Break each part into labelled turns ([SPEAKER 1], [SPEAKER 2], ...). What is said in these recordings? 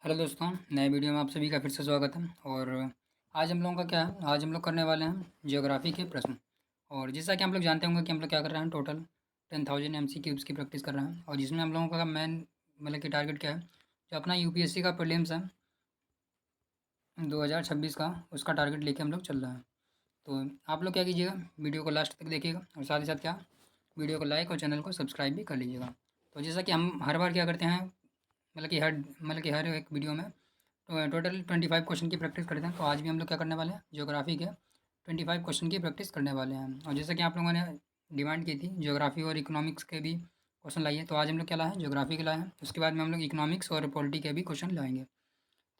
[SPEAKER 1] Hello दोस्तों, नए video में आप सभी का फिर से स्वागत है। और आज हम लोगों का क्या है, आज हम लोग करने वाले हैं ज्योग्राफी के प्रश्न। और जैसा कि हम लोग जानते होंगे कि हम लोग क्या कर रहे हैं, टोटल 10,000 MCQs की प्रैक्टिस कर रहे हैं। और जिसमें हम लोगों का मेन मतलब कि टारगेट क्या है, जो अपना यूपीएससी का प्रीलिम्स है 2026 का, उसका टारगेट लेके हम लोग चल रहे हैं। तो आप लोग क्या कीजिएगा, वीडियो को लास्ट तक देखिएगा और साथ ही साथ क्या, वीडियो को लाइक और चैनल को सब्सक्राइब भी कर लीजिएगा। तो जैसा कि हम हर बार क्या करते हैं, मतलब कि हर एक वीडियो में तो टोटल 25 क्वेश्चन की प्रैक्टिस करते हैं। तो आज भी हम लोग क्या करने वाले हैं, ज्योग्राफी के 25 क्वेश्चन की प्रैक्टिस करने वाले हैं। और जैसा कि आप लोगों ने डिमांड की थी, ज्योग्राफी और इकोनॉमिक्स के भी क्वेश्चन लाइए, तो आज हम लोग क्या लाए हैं, ज्योग्राफी के लाए हैं। उसके बाद में हम लोग इकोनॉमिक्स और पॉलिटी के भी क्वेश्चन लाएंगे।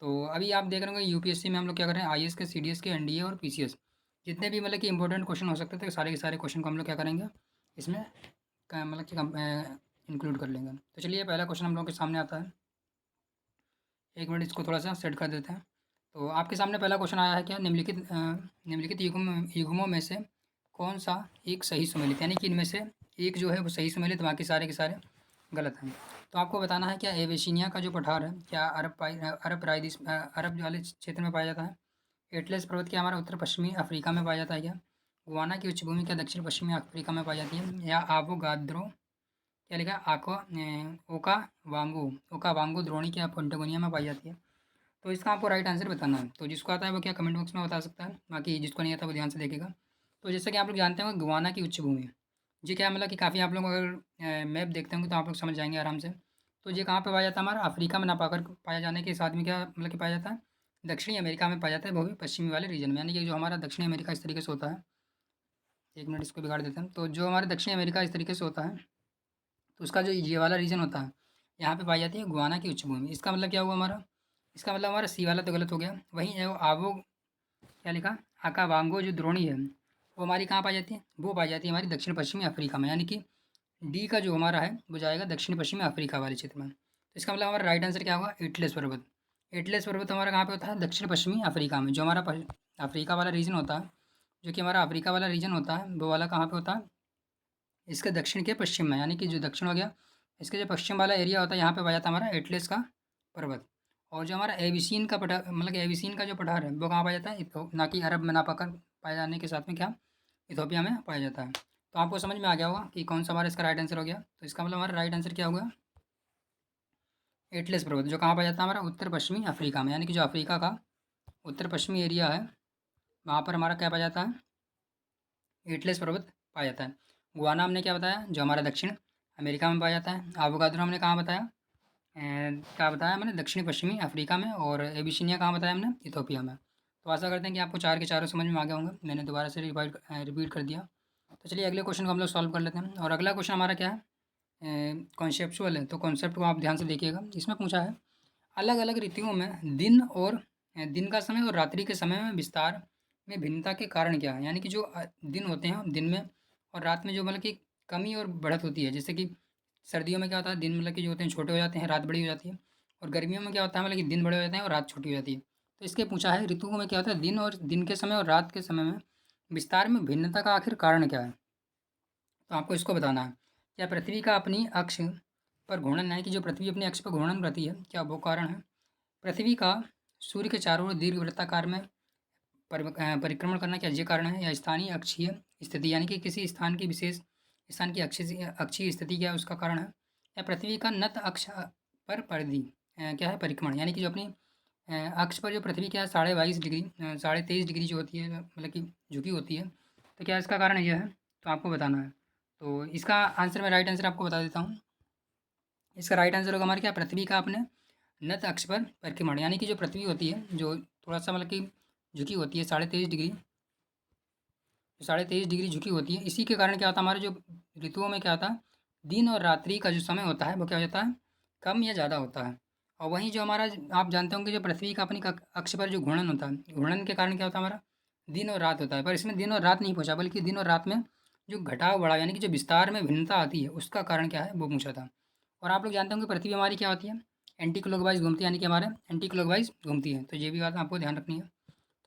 [SPEAKER 1] तो अभी आप देख रहे होंगे यूपीएससी में हम लोग क्या कर रहे हैं, आईएएस के, सीडीएस के, एनडीए और पीसीएस, जितने भी मतलब कि इंपॉर्टेंट क्वेश्चन हो सकते थे, सारे के सारे क्वेश्चन को हम लोग क्या करेंगे, इसमें मतलब कि इंक्लूड कर लेंगे। तो चलिए, पहला क्वेश्चन हम लोग के सामने आता है। एक मिनट, इसको थोड़ा सा सेट कर देते हैं। तो आपके सामने पहला क्वेश्चन आया है, क्या निम्नलिखित युग्मों में से कौन सा एक सही सुमेलित, यानी कि इनमें से एक जो है वो सही सुमेलित, बाकी सारे के सारे गलत हैं। तो आपको बताना है, क्या एवेशिनिया का जो पठार है, क्या अरब वाले क्षेत्र में पाया जाता है? एटलस पर्वत क्या हमारा उत्तर पश्चिमी अफ्रीका में पाया जाता है क्या? गुआना की उच्चभूमि क्या दक्षिण पश्चिमी अफ्रीका में पाई जाती है? या आवोगाद्रो, क्या लिखा है, ओका वांगू, ओका वांगू द्रोणी क्या पेंटागोनिया में पाई जाती है? तो इसका आपको राइट आंसर बताना है। तो जिसको आता है वो क्या कमेंट बॉक्स में बता सकता है, बाकी जिसको नहीं आता वो ध्यान से देखेगा। तो जैसे कि आप लोग जानते होंगे, गुआना की उच्च भूमि, जी क्या मतलब कि काफ़ी आप लोग अगर मैप देखते होंगे तो आप लोग समझ जाएंगे आराम से। तो ये कहाँ पे पाया जाता है, हमारा अफ्रीका में ना पाकर पाया जाने के साथ में क्या मतलब कि पाया जाता है, दक्षिणी अमेरिका में पाया जाता है, वो भी पश्चिमी वाले रीजन में, यानी कि जो हमारा दक्षिणी अमेरिका इस तरीके से होता है। एक मिनट, इसको बिगाड़ देते हैं। तो जो हमारे दक्षिणी अमेरिका इस तरीके से होता है, तो उसका जो ये वाला रीजन होता है, यहाँ पे पाई जाती है गुआना की उच्च भूमि। इसका मतलब क्या हुआ हमारा, इसका मतलब हमारा सी वाला तो गलत हो गया। वहीं आवो, क्या लिखा, आकावांगो जो द्रोणी है, वो हमारी कहाँ पाई जाती है, वो पाई जाती है हमारी दक्षिण पश्चिमी अफ्रीका में, यानी कि डी का जो हमारा है वो जाएगा दक्षिण पश्चिमी अफ्रीका वाले क्षेत्र में। तो इसका मतलब हमारा राइट आंसर क्या होगा, एटलस पर्वत। एटलस पर्वत हमारा कहाँ पे होता है, दक्षिण पश्चिमी अफ्रीका में। जो हमारा अफ्रीका वाला रीजन होता है, जो कि हमारा अफ्रीका वाला रीजन होता है, वो वाला कहाँ पे होता है, इसके दक्षिण के पश्चिम में, यानी कि जो दक्षिण हो गया, इसके जो पश्चिम वाला एरिया होता है, यहाँ पे पाया जाता है हमारा एटलस का पर्वत। और जो हमारा एविसीन का पठार, मतलब कि एविसीन का जो पठार है, वो कहाँ पाया जाता है, ना कि अरब में ना पाकर पाए जाने के साथ में क्या, इथोपिया में पाया जाता है। तो आपको समझ में आ गया होगा कि कौन सा हमारा इसका राइट आंसर हो गया। तो इसका मतलब हमारा राइट आंसर क्या होगा, एटलस पर्वत, जो कहाँ पाया जाता है हमारा उत्तर पश्चिमी अफ्रीका में, यानी कि जो अफ्रीका का उत्तर पश्चिमी एरिया है, वहाँ पर हमारा क्या पाया जाता है, एटलस पर्वत पाया जाता है। गुआना हमने क्या बताया, जो हमारा दक्षिण अमेरिका में पाया जाता है। एवोगाद्रो हमने कहाँ बताया, क्या बताया हमने, दक्षिण पश्चिमी अफ्रीका में। और एबिसिनिया कहाँ बताया हमने, इथोपिया में। तो आशा करते हैं कि आपको चार के चारों समझ में आ गए होंगे, मैंने दोबारा से रिपीट कर दिया। तो चलिए अगले क्वेश्चन को हम लोग सॉल्व कर लेते हैं। और अगला क्वेश्चन हमारा क्या है, कॉन्सेप्चुअल है। तो कॉन्सेप्ट को आप ध्यान से देखिएगा। इसमें पूछा है, अलग अलग ऋतुओं में दिन और दिन का समय और रात्रि के समय में विस्तार में भिन्नता के कारण क्या है? यानी कि जो दिन होते हैं, दिन में और रात में जो मतलब कि कमी और बढ़त होती है। जैसे कि सर्दियों में क्या होता है, दिन मतलब कि जो होते हैं छोटे हो जाते हैं, रात बड़ी हो जाती है। और गर्मियों में क्या होता है, मतलब कि दिन बड़े हो जाते हैं और रात छोटी हो जाती है। तो इसके पूछा है, ऋतुओं में क्या होता है, दिन और दिन के समय और रात के समय में विस्तार में भिन्नता का आखिर कारण क्या है? तो आपको इसको बताना है, क्या पृथ्वी का अपनी अक्ष पर घूर्णन, यानी कि जो पृथ्वी अपने अक्ष पर घूर्णन करती है, क्या वो कारण है? पृथ्वी का सूर्य के चारों ओर दीर्घवृत्ताकार में परिक्रमण करना, क्या ये कारण है? या स्थानीय अक्षीय स्थिति, यानी कि किसी स्थान की विशेष स्थान की अक्षीय अक्षीय स्थिति क्या है, उसका कारण है? या पृथ्वी का नत अक्ष पर परिधि क्या है, परिक्रमण, यानी कि जो अपनी अक्ष पर जो पृथ्वी क्या है, 22.5 डिग्री 23.5 डिग्री जो होती है, मतलब कि झुकी होती है। तो क्या इसका कारण यह है? तो आपको बताना है। तो इसका आंसर, मैं राइट आंसर आपको बता देता हूँ। इसका राइट आंसर होगा हमारे क्या, पृथ्वी का अपने नत अक्ष पर परिक्रमण, यानी कि जो पृथ्वी होती है, जो थोड़ा सा मतलब कि झुकी होती है, 23.5 डिग्री, जो 23.5 डिग्री झुकी होती है, इसी के कारण क्या होता है, हमारे जो ऋतुओं में क्या होता है, दिन और रात्रि का जो समय होता है वो क्या हो जाता है, कम या ज़्यादा होता है। और वहीं जो हमारा, आप जानते होंगे, जो पृथ्वी का अपनी अक्ष पर जो घूर्णन होता है, घूर्णन के कारण क्या होता है, हमारा दिन और रात होता है। पर इसमें दिन और रात नहीं पूछा, बल्कि दिन और रात में जो घटाव बढ़ाव, यानी कि जो विस्तार में भिन्नता आती है, उसका कारण क्या है, वो पूछा था। और आप लोग जानते होंगे, पृथ्वी हमारी क्या होती है, एंटी क्लॉकवाइज घूमती है, यानी कि हमारे एंटी क्लॉकवाइज घूमती है। तो ये भी बात आपको ध्यान रखनी है।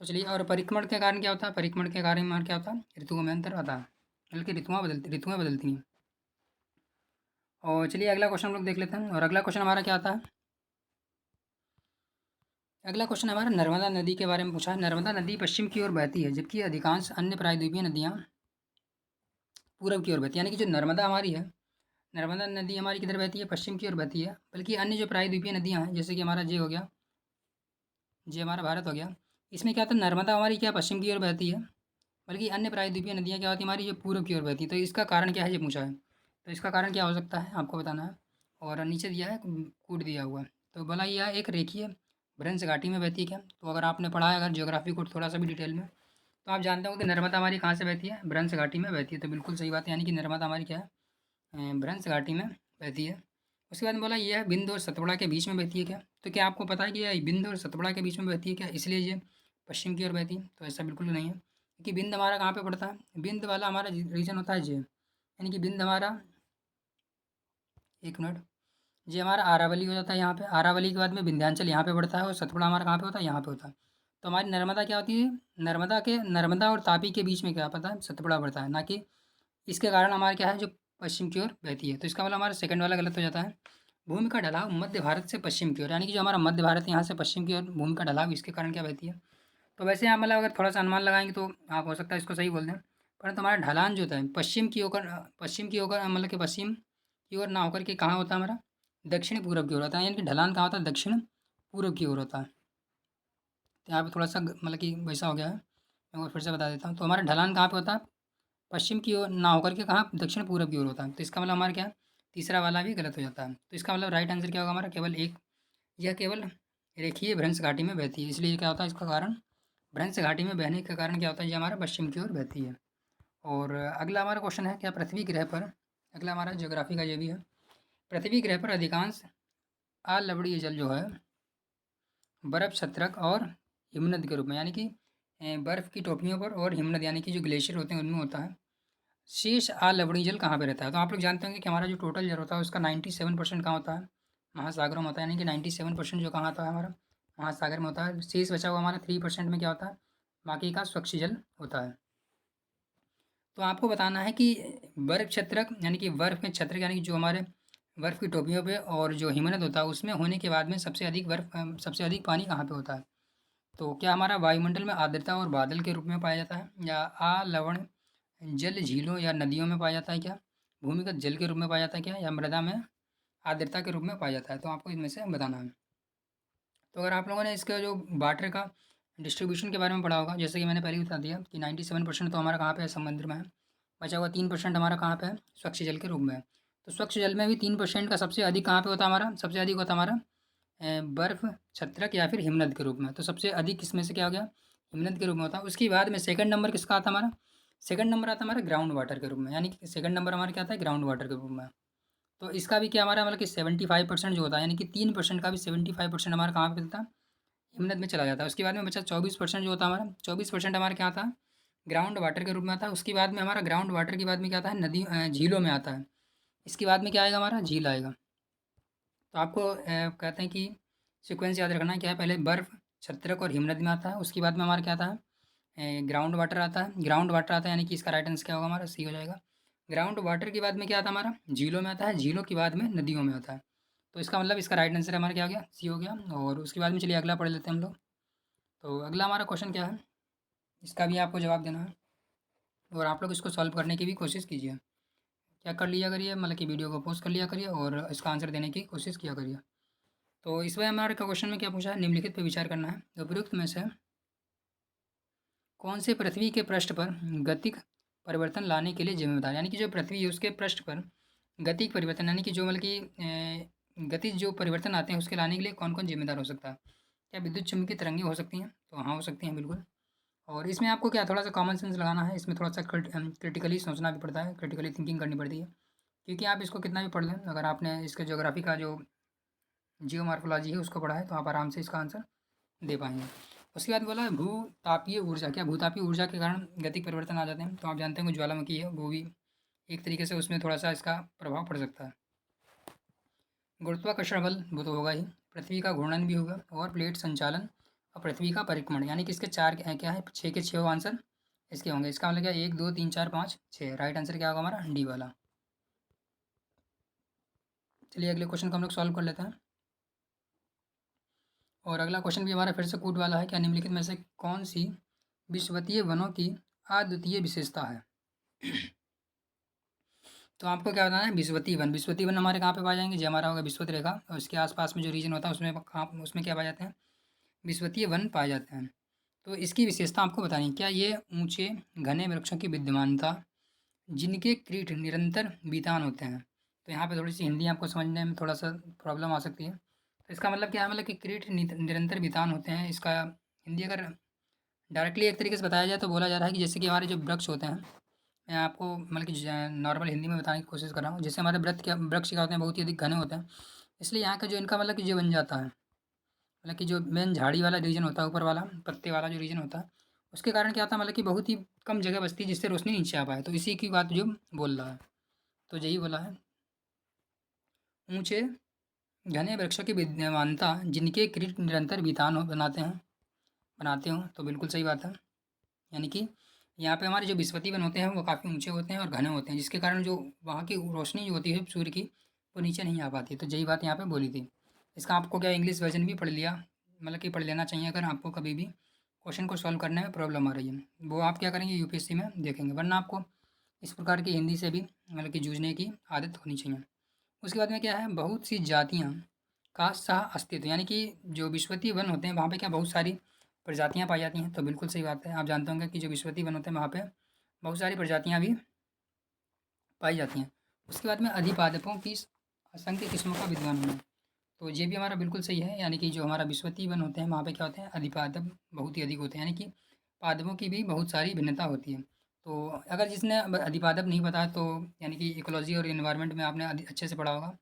[SPEAKER 1] तो चलिए, और परिक्रमण के कारण क्या होता है, परिक्रमण के कारण में क्या होता है, ऋतुओं में अंतर आता है, बल्कि ऋतुएं बदलती हैं। और चलिए अगला क्वेश्चन हम लोग देख लेते हैं। और अगला क्वेश्चन हमारा क्या आता है, अगला क्वेश्चन हमारा नर्मदा नदी के बारे में पूछा है। नर्मदा नदी पश्चिम की ओर बहती है, जबकि अधिकांश अन्य प्रायद्वीपीय नदियाँ पूरब की ओर बहती है। यानी कि जो नर्मदा हमारी है, नर्मदा नदी हमारी किधर बहती है? पश्चिम की ओर बहती है। बल्कि अन्य जो प्रायद्वीपीय नदियाँ हैं, जैसे कि हमारा जे हो गया, जे हमारा भारत हो गया, इसमें क्या होता है, नर्मदा हमारी क्या पश्चिम की ओर बहती है, बल्कि अन्य प्रायद्वीपीय नदियाँ क्या होती है हमारी, जो पूरब की ओर बहती है। तो इसका कारण क्या है, ये पूछा है। तो इसका कारण क्या हो सकता है आपको बताना है। और नीचे दिया है, कूट दिया हुआ है। तो बोला यह एक रेखीय भ्रंश घाटी में बहती है क्या? तो अगर आपने पढ़ा है अगर ज्योग्राफी को थोड़ा सा भी डिटेल में, तो आप जानते हो कि नर्मदा हमारी कहाँ से बहती है? भ्रंश घाटी में बहती है। तो बिल्कुल सही बात है, यानी कि नर्मदा हमारी क्या है, भ्रंश घाटी में बहती है। उसके बाद बोला यह बिंद और सतपुड़ा के बीच में बहती है क्या? तो क्या आपको पता है कि यह बिंद और सतपुड़ा के बीच में बहती है क्या, इसलिए ये पश्चिम की ओर बहती है? तो ऐसा बिल्कुल नहीं है, क्योंकि बिंद हमारा कहाँ पे पड़ता है? बिंद वाला हमारा रीजन होता है जे, यानी कि बिंद हमारा, एक मिनट, ये हमारा आरावली हो जाता है यहाँ पे। आरावली के बाद में विंध्याचल यहाँ पे पड़ता है, और सतपुड़ा हमारा कहाँ पे होता है? यहाँ पे होता है। तो हमारी नर्मदा क्या होती है? नर्मदा और तापी के बीच में क्या पता है? सतपुड़ा पड़ता है, ना कि इसके कारण हमारा क्या है, जो पश्चिम की ओर बहती है। तो इसका मतलब हमारा सेकंड वाला गलत हो जाता है। भूमि का ढलाव मध्य भारत से पश्चिम की ओर, यानी कि जो हमारा मध्य भारत है यहाँ से पश्चिम की ओर भूमि का ढलाव, इसके कारण क्या बहती है? तो वैसे आप मतलब अगर थोड़ा सा अनुमान लगाएंगे तो आप हो सकता है इसको सही बोल दें, परंतु हमारा ढलान जो होता है पश्चिम की ओर, मतलब कि पश्चिम की ओर ना होकर के कहाँ होता है हमारा? दक्षिण पूरब की ओर होता है। यानी कि ढलान कहाँ होता है? दक्षिण पूरब की ओर होता है। तो यहाँ पे थोड़ा सा मतलब कि वैसा हो गया है, मैं एक बार फिर से बता देता हूँ। तो हमारा ढलान कहाँ पे होता है? पश्चिम की ओर ना होकर के कहाँ? दक्षिण पूरब की ओर होता है। तो इसका मतलब हमारा क्या है? तीसरा वाला भी गलत हो जाता है। तो इसका मतलब राइट आंसर क्या होगा हमारा? केवल एक, यह केवल रेखीय भ्रंश घाटी में बहती है, इसलिए क्या होता है इसका कारण? भ्रंश घाटी में बहने के कारण क्या होता है, ये हमारा पश्चिम की ओर बहती है। और अगला हमारा क्वेश्चन है, क्या पृथ्वी ग्रह पर, अगला हमारा ज्योग्राफी का ये भी है, पृथ्वी ग्रह पर अधिकांश अलवणीय जल जो है बर्फ छत्रक और हिमनद के रूप में, यानी कि बर्फ़ की टोपियों पर और हिमनद यानी कि जो ग्लेशियर होते हैं उनमें होता है। शेष अलवणीय जल कहाँ पे रहता है? तो आप लोग जानते होंगे कि हमारा जो टोटल जल होता है उसका 97% कहाँ होता है? महासागरों में होता है। यानी कि 97% जो कहाँ होता है हमारा? महासागर में होता है। शेष बचा हुआ हमारा 3% में क्या होता है? बाकी का स्वच्छ जल होता है। तो आपको बताना है कि बर्फ छत्रक, यानी कि बर्फ में छत्रक, यानी कि जो हमारे बर्फ़ की टोपियों पे और जो हिमनद होता है उसमें होने के बाद में सबसे अधिक पानी कहाँ पे होता है? तो क्या हमारा वायुमंडल में आर्द्रता और बादल के रूप में पाया जाता है, या आलवण जल झीलों या नदियों में पाया जाता है क्या, भूमिगत जल के रूप में पाया जाता है क्या, या मृदा में आर्द्रता के रूप में पाया जाता है? तो आपको इनमें से बताना है। तो अगर आप लोगों ने इसका जो वाटर का डिस्ट्रीब्यूशन के बारे में पढ़ा होगा, जैसे कि मैंने पहले ही बता दिया कि 97% तो हमारा कहाँ पे है? समुद्र में है। बचा हुआ 3% हमारा कहाँ पे है? स्वच्छ जल के रूप में है। तो स्वच्छ जल में भी 3% का सबसे अधिक कहाँ पे होता है हमारा? सबसे अधिक होता है हमारा बर्फ़ छत्रक या फिर हिमनद के रूप में। तो सबसे अधिक किसमें से क्या हो गया? हिमनद के रूप में होता है। उसके बाद में सेकंड नंबर किसका आता है हमारा? सेकंड नंबर आता है हमारा ग्राउंड वाटर के रूप में, यानी कि सेकंड नंबर हमारा क्या आता है? ग्राउंड वाटर के रूप में। तो इसका भी क्या हमारा मतलब कि 75% जो होता है, यानी कि 3% का भी 75% हमारा कहाँ पे चलता है? हिमनद में चला जाता है। उसके बाद में बचा 24% जो होता है हमारा, 24% हमारा क्या आता है? ग्राउंड वाटर के रूप में आता है। उसके बाद में हमारा ग्राउंड वाटर के बाद में क्या आता है? झीलों में आता है। इसके बाद में क्या आएगा हमारा? झील आएगा। तो आपको कहते हैं कि सीक्वेंस याद रखना है, क्या है? पहले बर्फ़ छत्रक और हिमनद में आता है। उसके बाद में हमारा क्या आता है? ग्राउंड वाटर आता है। ग्राउंड वाटर आता है, यानी कि इसका राइट आंसर क्या होगा हमारा? सी हो जाएगा। ग्राउंड वाटर के बाद में क्या आता है हमारा? झीलों में आता है। झीलों के बाद में नदियों में आता है। तो इसका मतलब इसका राइट आंसर हमारा क्या हो गया? सी हो गया। और उसके बाद में चलिए अगला पढ़ लेते हैं हम लोग। तो अगला हमारा क्वेश्चन क्या है, इसका भी आपको जवाब देना है, और आप लोग इसको सॉल्व करने की भी कोशिश कीजिए। क्या कर लिया करिए, मतलब कि वीडियो को पॉज कर लिया करिए और इसका आंसर देने की कोशिश किया करिए। तो इस वजह हमारे क्वेश्चन में क्या पूछा है? निम्नलिखित पे विचार करना है। उपयुक्त में से कौन से पृथ्वी के पृष्ठ पर गतिक परिवर्तन लाने के लिए जिम्मेदार, यानी कि जो पृथ्वी है उसके पृष्ठ पर गतिक परिवर्तन, यानी कि जो मतलब कि गतिज जो परिवर्तन आते हैं उसके लाने के लिए कौन कौन जिम्मेदार हो सकता है? क्या विद्युत चुम्बकीय तरंगें हो सकती हैं? तो हाँ, हो सकती हैं बिल्कुल। और इसमें आपको क्या थोड़ा सा कॉमन सेंस लगाना है, इसमें थोड़ा सा क्रिटिकली सोचना भी पड़ता है, क्रिटिकली थिंकिंग करनी पड़ती है। क्योंकि आप इसको कितना भी पढ़ लें, अगर आपने इसके ज्योग्राफी का जो जियोमॉर्फोलॉजी है उसको पढ़ा है तो आप आराम से इसका आंसर दे पाएंगे। उसके बाद बोला भूतापीय ऊर्जा, क्या भूतापीय ऊर्जा के कारण गतिक परिवर्तन आ जाते हैं? तो आप जानते हैं कि ज्वालामुखी है वो भी एक तरीके से उसमें थोड़ा सा इसका प्रभाव पड़ सकता है। गुरुत्वाकर्षण बल वो तो होगा ही, पृथ्वी का घूर्णन भी होगा, और प्लेट संचालन और पृथ्वी का परिक्रमण, यानी कि इसके चार क्या है? छः के छः आंसर इसके होंगे। इसका मतलब क्या? 1 2 3 4 5 6, राइट आंसर क्या होगा हमारा? डी वाला। चलिए अगले क्वेश्चन को हम लोग सॉल्व कर लेते हैं। और अगला क्वेश्चन भी हमारा फिर से कूट वाला है, क्या निम्नलिखित में से कौन सी विषुवतीय वनों की अद्वितीय विशेषता है? तो आपको क्या बताना है, विषुवतीय वन। विषुवतीय वन हमारे कहाँ पे पाए जाएंगे, जो हमारा होगा विषुवत रेखा और उसके आसपास में जो रीजन होता है उसमें कहाँ, उसमें क्या पाए जाते हैं, विषुवतीय वन पाए जाते हैं। तो इसकी विशेषता आपको बतानी है। क्या ये ऊंचे घने वृक्षों की विद्यमानता, जिनके कीट निरंतर बीतान होते हैं। तो यहाँ पे थोड़ी सी हिंदी आपको समझने में थोड़ा सा प्रॉब्लम आ सकती है। तो इसका मतलब क्या है, मतलब कि कीट निरंतर बीतान होते हैं। इसका हिंदी अगर डायरेक्टली एक तरीके से बताया जाए तो बोला जा रहा है कि जैसे कि हमारे जो वृक्ष होते हैं, मैं आपको मतलब कि नॉर्मल हिंदी में बताने की कोशिश कर रहा हूँ। जैसे हमारे वृक्ष क्या होते हैं, बहुत ही अधिक घने होते हैं। इसलिए यहाँ का जो इनका मतलब कि जो बन जाता है, मतलब कि जो मेन झाड़ी वाला रीजन होता है, ऊपर वाला पत्ते वाला जो रीजन होता है, उसके कारण क्या होता है, मतलब कि बहुत ही कम जगह बचती है जिससे रोशनी नीचे आ पाए। तो इसी की बात जो बोल रहा है, तो यही बोला है, ऊंचे घने वृक्षों की विद्यमानता, जिनके कीट निरंतर बीतान हो बनाते हो। तो बिल्कुल सही बात है। यानी कि यहाँ पे हमारे जो विस्पति वन होते हैं वो काफ़ी ऊंचे होते हैं और घने होते हैं, जिसके कारण जो वहाँ की रोशनी जो होती है सूर्य की, वो नीचे नहीं आ पाती। तो यही बात यहाँ पे बोली थी। इसका आपको क्या इंग्लिश वर्जन भी पढ़ लिया, मतलब कि पढ़ लेना चाहिए अगर आपको कभी भी क्वेश्चन को सॉल्व करने में प्रॉब्लम आ रही है। वो आप क्या करेंगे, यूपीएससी में देखेंगे, वरना आपको इस प्रकार की हिंदी से भी मतलब कि जूझने की आदत होनी चाहिए। उसके बाद में क्या है, बहुत सी जातियाँ का सह अस्तित्व, यानी कि जो विश्ववीय वन होते हैं वहाँ पे क्या बहुत सारी प्रजातियाँ पाई जाती हैं। तो बिल्कुल सही बात है, आप जानते होंगे कि जो विश्ववीय वन होते हैं वहाँ पे बहुत सारी प्रजातियाँ भी पाई जाती हैं। उसके बाद में अधिपादपों की असंख्य किस्मों का विद्वान होना, तो ये भी हमारा बिल्कुल सही है। यानी कि जो हमारा विश्ववीय वन होते हैं वहाँ पे क्या होते हैं, अधिपादप बहुत ही अधिक होते हैं, यानी कि पादपों की भी बहुत सारी भिन्नता होती है। तो अगर जिसने अधिपादप नहीं पता है तो यानी कि इकोलॉजी और इन्वायरमेंट में आपने अच्छे से पढ़ा होगा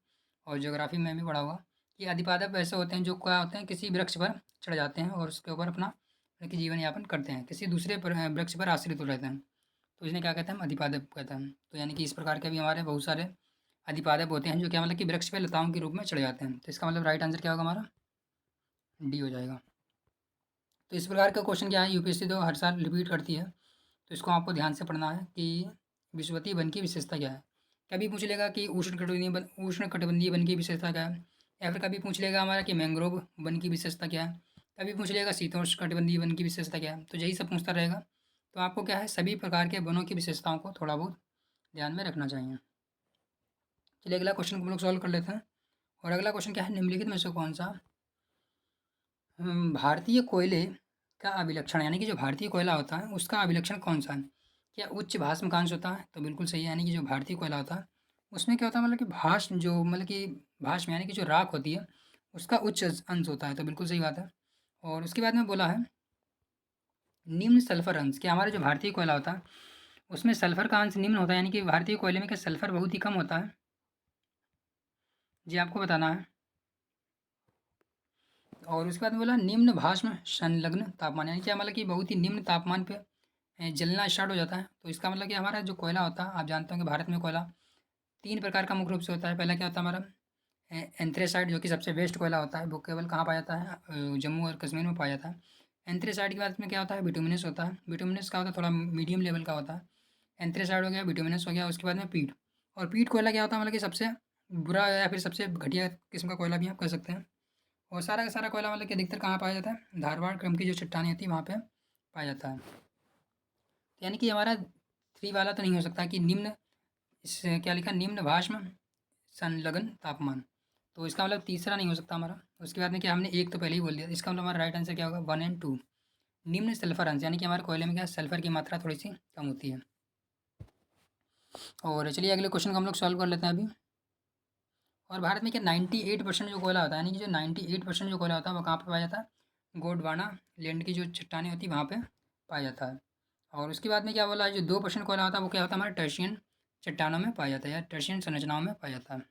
[SPEAKER 1] और ज्योग्राफी में भी पढ़ा होगा कि अधिपादप ऐसे होते हैं जो क्या होते हैं, किसी वृक्ष पर चढ़ जाते हैं और उसके ऊपर अपना मतलब कि जीवन यापन करते हैं, किसी दूसरे वृक्ष पर आश्रित हो रहते हैं। तो इसने क्या कहते हैं, हम अधिपादप कहते हैं। तो यानी कि इस प्रकार के भी हमारे बहुत सारे अधिपादप होते हैं जो क्या मतलब कि वृक्ष पे लताओं के रूप में चढ़ जाते हैं। तो इसका मतलब राइट आंसर क्या होगा हमारा, डी हो जाएगा। तो इस प्रकार का क्वेश्चन क्या है, यूपीएससी तो हर साल रिपीट करती है, तो इसको आपको ध्यान से पढ़ना है कि विषुवतीय वन की विशेषता क्या है। कभी पूछ लेगा कि उष्ण कटिबंधीय वन की विशेषता क्या है, या फिर कभी पूछ लेगा हमारा कि मैंग्रोव वन की विशेषता क्या है, कभी पूछ लेगा शीतोष्ण कटिबंधीय वन की विशेषता क्या है। तो यही सब पूछता रहेगा। तो आपको क्या है, सभी प्रकार के वनों की विशेषताओं को थोड़ा बहुत ध्यान में रखना चाहिए। चलिए अगला क्वेश्चन को हम लोग सॉल्व कर लेते हैं। और अगला क्वेश्चन क्या है, निम्नलिखित में से कौन सा भारतीय कोयले का अभिलक्षण, यानी कि जो भारतीय कोयला होता है उसका अभिलक्षण कौन सा है? क्या उच्च भास्मकांश होता है? तो बिल्कुल सही है। यानी कि जो भारतीय कोयला होता है उसमें क्या होता है, मतलब कि भाष्म यानी कि जो राख होती है उसका उच्च अंश होता है। तो बिल्कुल सही बात है। और उसके बाद में बोला है निम्न सल्फर अंश, क्या हमारा जो भारतीय कोयला होता है उसमें सल्फर का अंश निम्न होता है, यानी कि भारतीय कोयले में क्या सल्फर बहुत ही कम होता है, जी आपको बताना है। और उसके बाद बोला निम्न भाष्म संलग्न तापमान, यानी क्या मतलब कि बहुत ही निम्न तापमान पे जलना स्टार्ट हो जाता है। तो इसका मतलब कि हमारा जो कोयला होता है, आप जानते हो कि भारत में कोयला 3 प्रकार का मुख्य रूप से होता है। पहला क्या होता है हमारा एंथ्रेसाइड, जो कि सबसे बेस्ट कोयला होता है, वो केवल कहाँ पाया जाता है, जम्मू और कश्मीर में पाया जाता है। एंथ्रेसाइड के बाद में क्या होता है, बिटुमिनस होता है। बिटुमिनस का होता है थोड़ा मीडियम लेवल का होता है। एंथ्रेसाइड हो गया, बिटुमिनस हो गया, उसके बाद में पीट। और पीट कोयला क्या होता है, मतलब कि सबसे बुरा या फिर सबसे घटिया किस्म का कोयला भी आप कह सकते हैं। और सारा का सारा कोयला मतलब कि अधिकतर कहाँ पाया जाता है, धारवाड़ क्रम की जो चट्टानें होती है वहाँ पे पाया जाता है। यानी कि हमारा 3 वाला तो नहीं हो सकता कि निम्न, इस क्या लिखा, निम्न भाष्म संलग्न तापमान। तो इसका मतलब तीसरा नहीं हो सकता हमारा। उसके बाद में क्या, हमने एक तो पहले ही बोल दिया। इसका मतलब हमारा राइट आंसर क्या होगा, 1 एंड 2, निम्न सल्फर अंश, यानी कि हमारे कोयले में क्या सल्फर की मात्रा थोड़ी सी कम होती है। और चलिए अगले क्वेश्चन को हम लोग सॉल्व कर लेते हैं अभी। और भारत में क्या 98% जो कोयला होता है, यानी कि जो 98% जो कोयला होता है वो कहाँ पर पाया जाता है, गोंडवाना लैंड की जो चट्टानें होती है वहाँ पे पाया जाता है। और उसके बाद में क्या बोला है, जो 2% कोयला होता है वो क्या होता है, हमारे टर्शियन चट्टानों में पाया जाता है या टर्शियन संरचनाओं में पाया जाता है।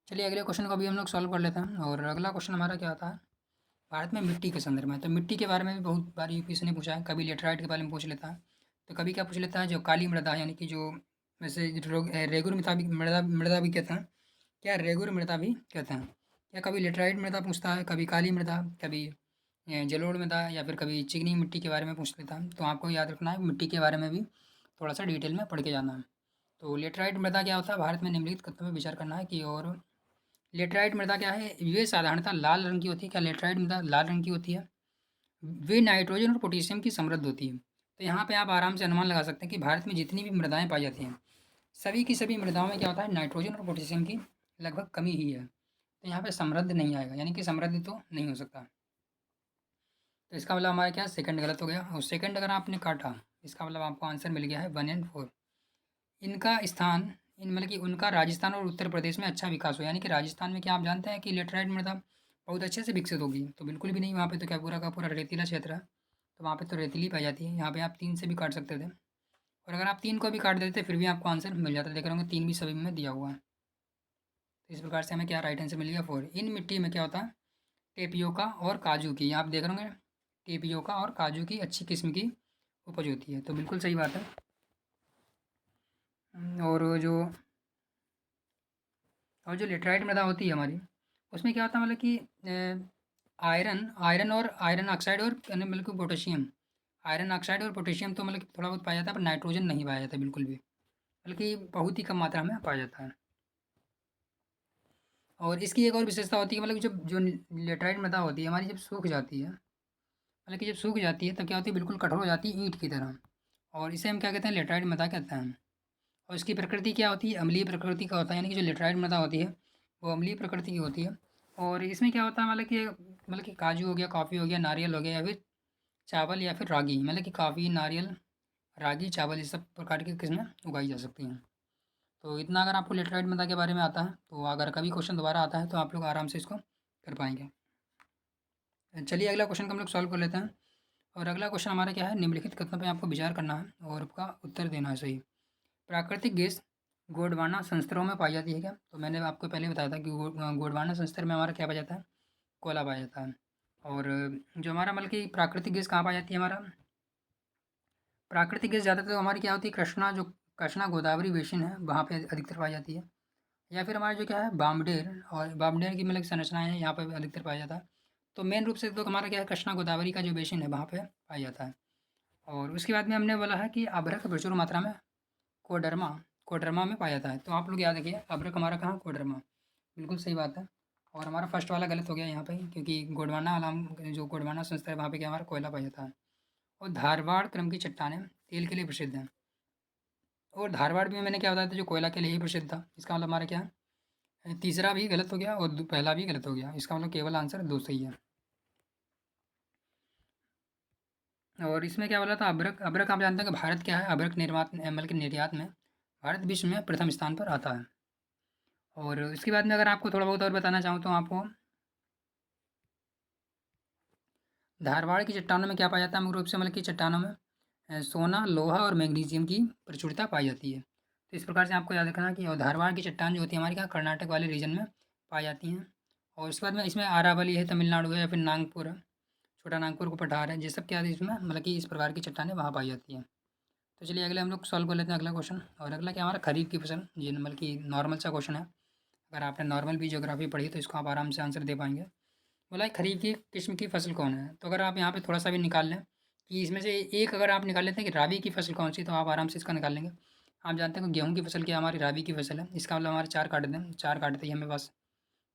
[SPEAKER 1] चलिए अगले क्वेश्चन को भी हम लोग सॉल्व कर लेते हैं। और अगला क्वेश्चन हमारा क्या होता है, भारत में मिट्टी के संदर्भ में। तो मिट्टी के बारे में भी बहुत बार यूपीएससी ने पूछा है, कभी लेटराइट के बारे में पूछ लेता है, तो कभी क्या पूछ लेता है, जो काली मृदा है, यानी कि जो वैसे रेगुर मृदा भी मृदा भी कहते हैं, क्या रेगुर मृदा भी कहते हैं। या कभी लेटराइट मृदा पूछता है, कभी काली मृदा, कभी जलोढ़ मृदा, या फिर कभी चिकनी मिट्टी के बारे में पूछ लेता है। तो आपको याद रखना है मिट्टी के बारे में भी थोड़ा सा डिटेल में पढ़ के जाना है। तो लेटराइट मृदा क्या होता है, भारत में निम्नलिखित तत्वों पर विचार करना है कि और लेटराइट मृदा क्या है, ये साधारणतः लाल रंग की होती है। क्या लेटराइट मृदा लाल रंग की होती है? वे नाइट्रोजन और पोटेशियम की समृद्ध होती है। तो यहाँ पे आप आराम से अनुमान लगा सकते हैं कि भारत में जितनी भी मृदाएं पाई जाती हैं, सभी की सभी मृदाओं में क्या होता है, नाइट्रोजन और पोटेशियम की लगभग कमी ही है। तो यहाँ पे समृद्ध नहीं आएगा, यानी कि समृद्ध तो नहीं हो सकता। तो इसका मतलब हमारा क्या, सेकंड गलत हो गया। और सेकंड अगर आपने काटा, इसका मतलब आपको आंसर मिल गया है 1 एंड 4। इनका स्थान, इन मतलब कि उनका राजस्थान और उत्तर प्रदेश में अच्छा विकास हो, यानी कि राजस्थान में क्या आप जानते हैं कि लेटराइट मृदा बहुत अच्छे से विकसित होगी? तो बिल्कुल भी नहीं, वहाँ पे तो क्या पूरा का पूरा रेतीला क्षेत्र है, तो वहाँ पे तो रेतीली पाई जाती है। यहाँ पे आप 3 से भी काट सकते थे, और अगर आप 3 को भी काट देते फिर भी आपको आंसर मिल जाता। देख रहे होंगे 3 भी सभी में दिया हुआ है। तो इस प्रकार से हमें क्या राइट आंसर मिल गया 4। इन मिट्टी में क्या होता है, टेपियोका और काजू की, आप देख रहे होंगे टेपियोका और काजू की अच्छी किस्म की उपज होती है। तो बिल्कुल सही बात है। और जो लेटराइट मृदा होती है हमारी, उसमें क्या होता है मतलब कि आयरन आयरन और आयरन ऑक्साइड और मतलब कि पोटेशियम, आयरन ऑक्साइड और पोटेशियम तो मतलब कि थोड़ा बहुत पाया जाता है, पर नाइट्रोजन नहीं पाया जाता बिल्कुल भी, बल्कि बहुत ही कम मात्रा में पाया जाता है। और इसकी एक और विशेषता होती है, मतलब जब जो लेटराइट मृदा होती है हमारी, जब सूख जाती है, मतलब कि जब सूख जाती है तब क्या होती है, बिल्कुल कठोर हो जाती है ईंट की तरह, और इसे हम क्या कहते हैं, लेटराइट मृदा कहते हैं। और इसकी प्रकृति क्या होती है, अम्लीय प्रकृति का होता है, यानी कि जो लेटराइट मृदा होती है वो अम्लीय प्रकृति की होती है। और इसमें क्या होता है, मतलब कि काजू हो गया, कॉफ़ी हो गया, नारियल हो गया, या फिर चावल या फिर रागी, मतलब कि कॉफ़ी, नारियल, रागी, चावल, इस सब प्रकार की किस्में उगाई जा सकती हैं। तो इतना अगर आपको लेटराइट मृदा के बारे में आता है, तो अगर कभी क्वेश्चन दोबारा आता है तो आप लोग आराम से इसको कर पाएंगे। चलिए अगला क्वेश्चन को हम लोग सॉल्व कर लेते हैं। और अगला क्वेश्चन हमारा क्या है, निम्नलिखित कथनों पे आपको विचार करना है और उसका उत्तर देना है सही। प्राकृतिक गैस गोंडवाना संस्तरों में पाई जाती है क्या? तो मैंने आपको पहले बताया था कि गोंडवाना संस्तर में हमारा क्या पाया जाता है, कोयला पाया जाता है। और जो हमारा मतलब कि प्राकृतिक गैस कहाँ पाई जाती है, हमारा प्राकृतिक गैस ज़्यादातर तो हमारी क्या होती है, कृष्णा गोदावरी बेसिन है वहाँ पे अधिकतर पाई जाती है। या फिर हमारा जो क्या है, बामडेर, और बामडेर की मतलब संरचनाएँ हैं, यहाँ पर भी अधिकतर पाया जाता है। तो मेन रूप से तो हमारा क्या है, कृष्णा गोदावरी का जो बेसिन है वहाँ पे पाया जाता है। और उसके बाद में हमने बोला है कि अभ्रक प्रचुर मात्रा में कोडरमा कोडरमा में पाया जाता है। तो आप लोग याद रखिए, अभ्रक हमारा कहाँ, कोडरमा, बिल्कुल सही बात है। और हमारा फर्स्ट वाला गलत हो गया यहाँ पे, क्योंकि गोंडवाना वाला जो गोंडवाना संस्था है वहाँ पे क्या हमारा कोयला पाया जाता है। और धारवाड़ क्रम की चट्टानें तेल के लिए प्रसिद्ध हैं। और धारवाड़ भी मैंने क्या बताया था, जो कोयला के लिए ही प्रसिद्ध था। इसका मतलब हमारा क्या है, तीसरा भी गलत हो गया और पहला भी गलत हो गया। इसका मतलब केवल आंसर 2 सही है। और इसमें क्या बोला था, अभ्रक अभ्रक आप जानते हैं कि भारत क्या है, अभ्रक निर्मात मतलब कि निर्यात में भारत विश्व में प्रथम स्थान पर आता है। और इसके बाद में अगर आपको थोड़ा बहुत और बताना चाहूँ तो आपको धारवाड़ की चट्टानों में क्या पाया जाता है, मुख्य रूप से मतलब कि चट्टानों में सोना, लोहा और मैग्नीशियम की प्रचुरता पाई जाती है। तो इस प्रकार से आपको याद रखना कि और धारवाड़ की चट्टान जो होती है हमारे यहाँ कर्नाटक वाले रीजन में पाई जाती हैं। और उसके बाद में इसमें आरावली है तमिलनाडु है, या फिर नागपुर है, छोटा नागपुर को पठार है, ये सब क्या है इसमें मतलब कि इस प्रकार की चट्टानें वहाँ पाई जाती हैं। तो चलिए अगले हम लोग सॉल्व कर लेते हैं अगला क्वेश्चन। और अगला क्या हमारा, खरीफ की फसल, ये मतलब कि नॉर्मल सा क्वेश्चन है। अगर आपने नॉर्मल भी ज्योग्राफी पढ़ी तो इसको आप आराम से आंसर दे पाएंगे। बोला है खरीफ की किस्म की फसल कौन है, तो अगर आप यहाँ पे थोड़ा सा भी निकाल लें कि इसमें से एक अगर आप निकाल लेते हैं कि राबी की फसल कौन सी, तो आप आराम से इसका निकाल लेंगे। आप जानते हैं कि गेहूँ की फसल क्या हमारी राबी की फसल है। इसका मतलब हमारे 4 काट दें, 4 काटते ही हमें बस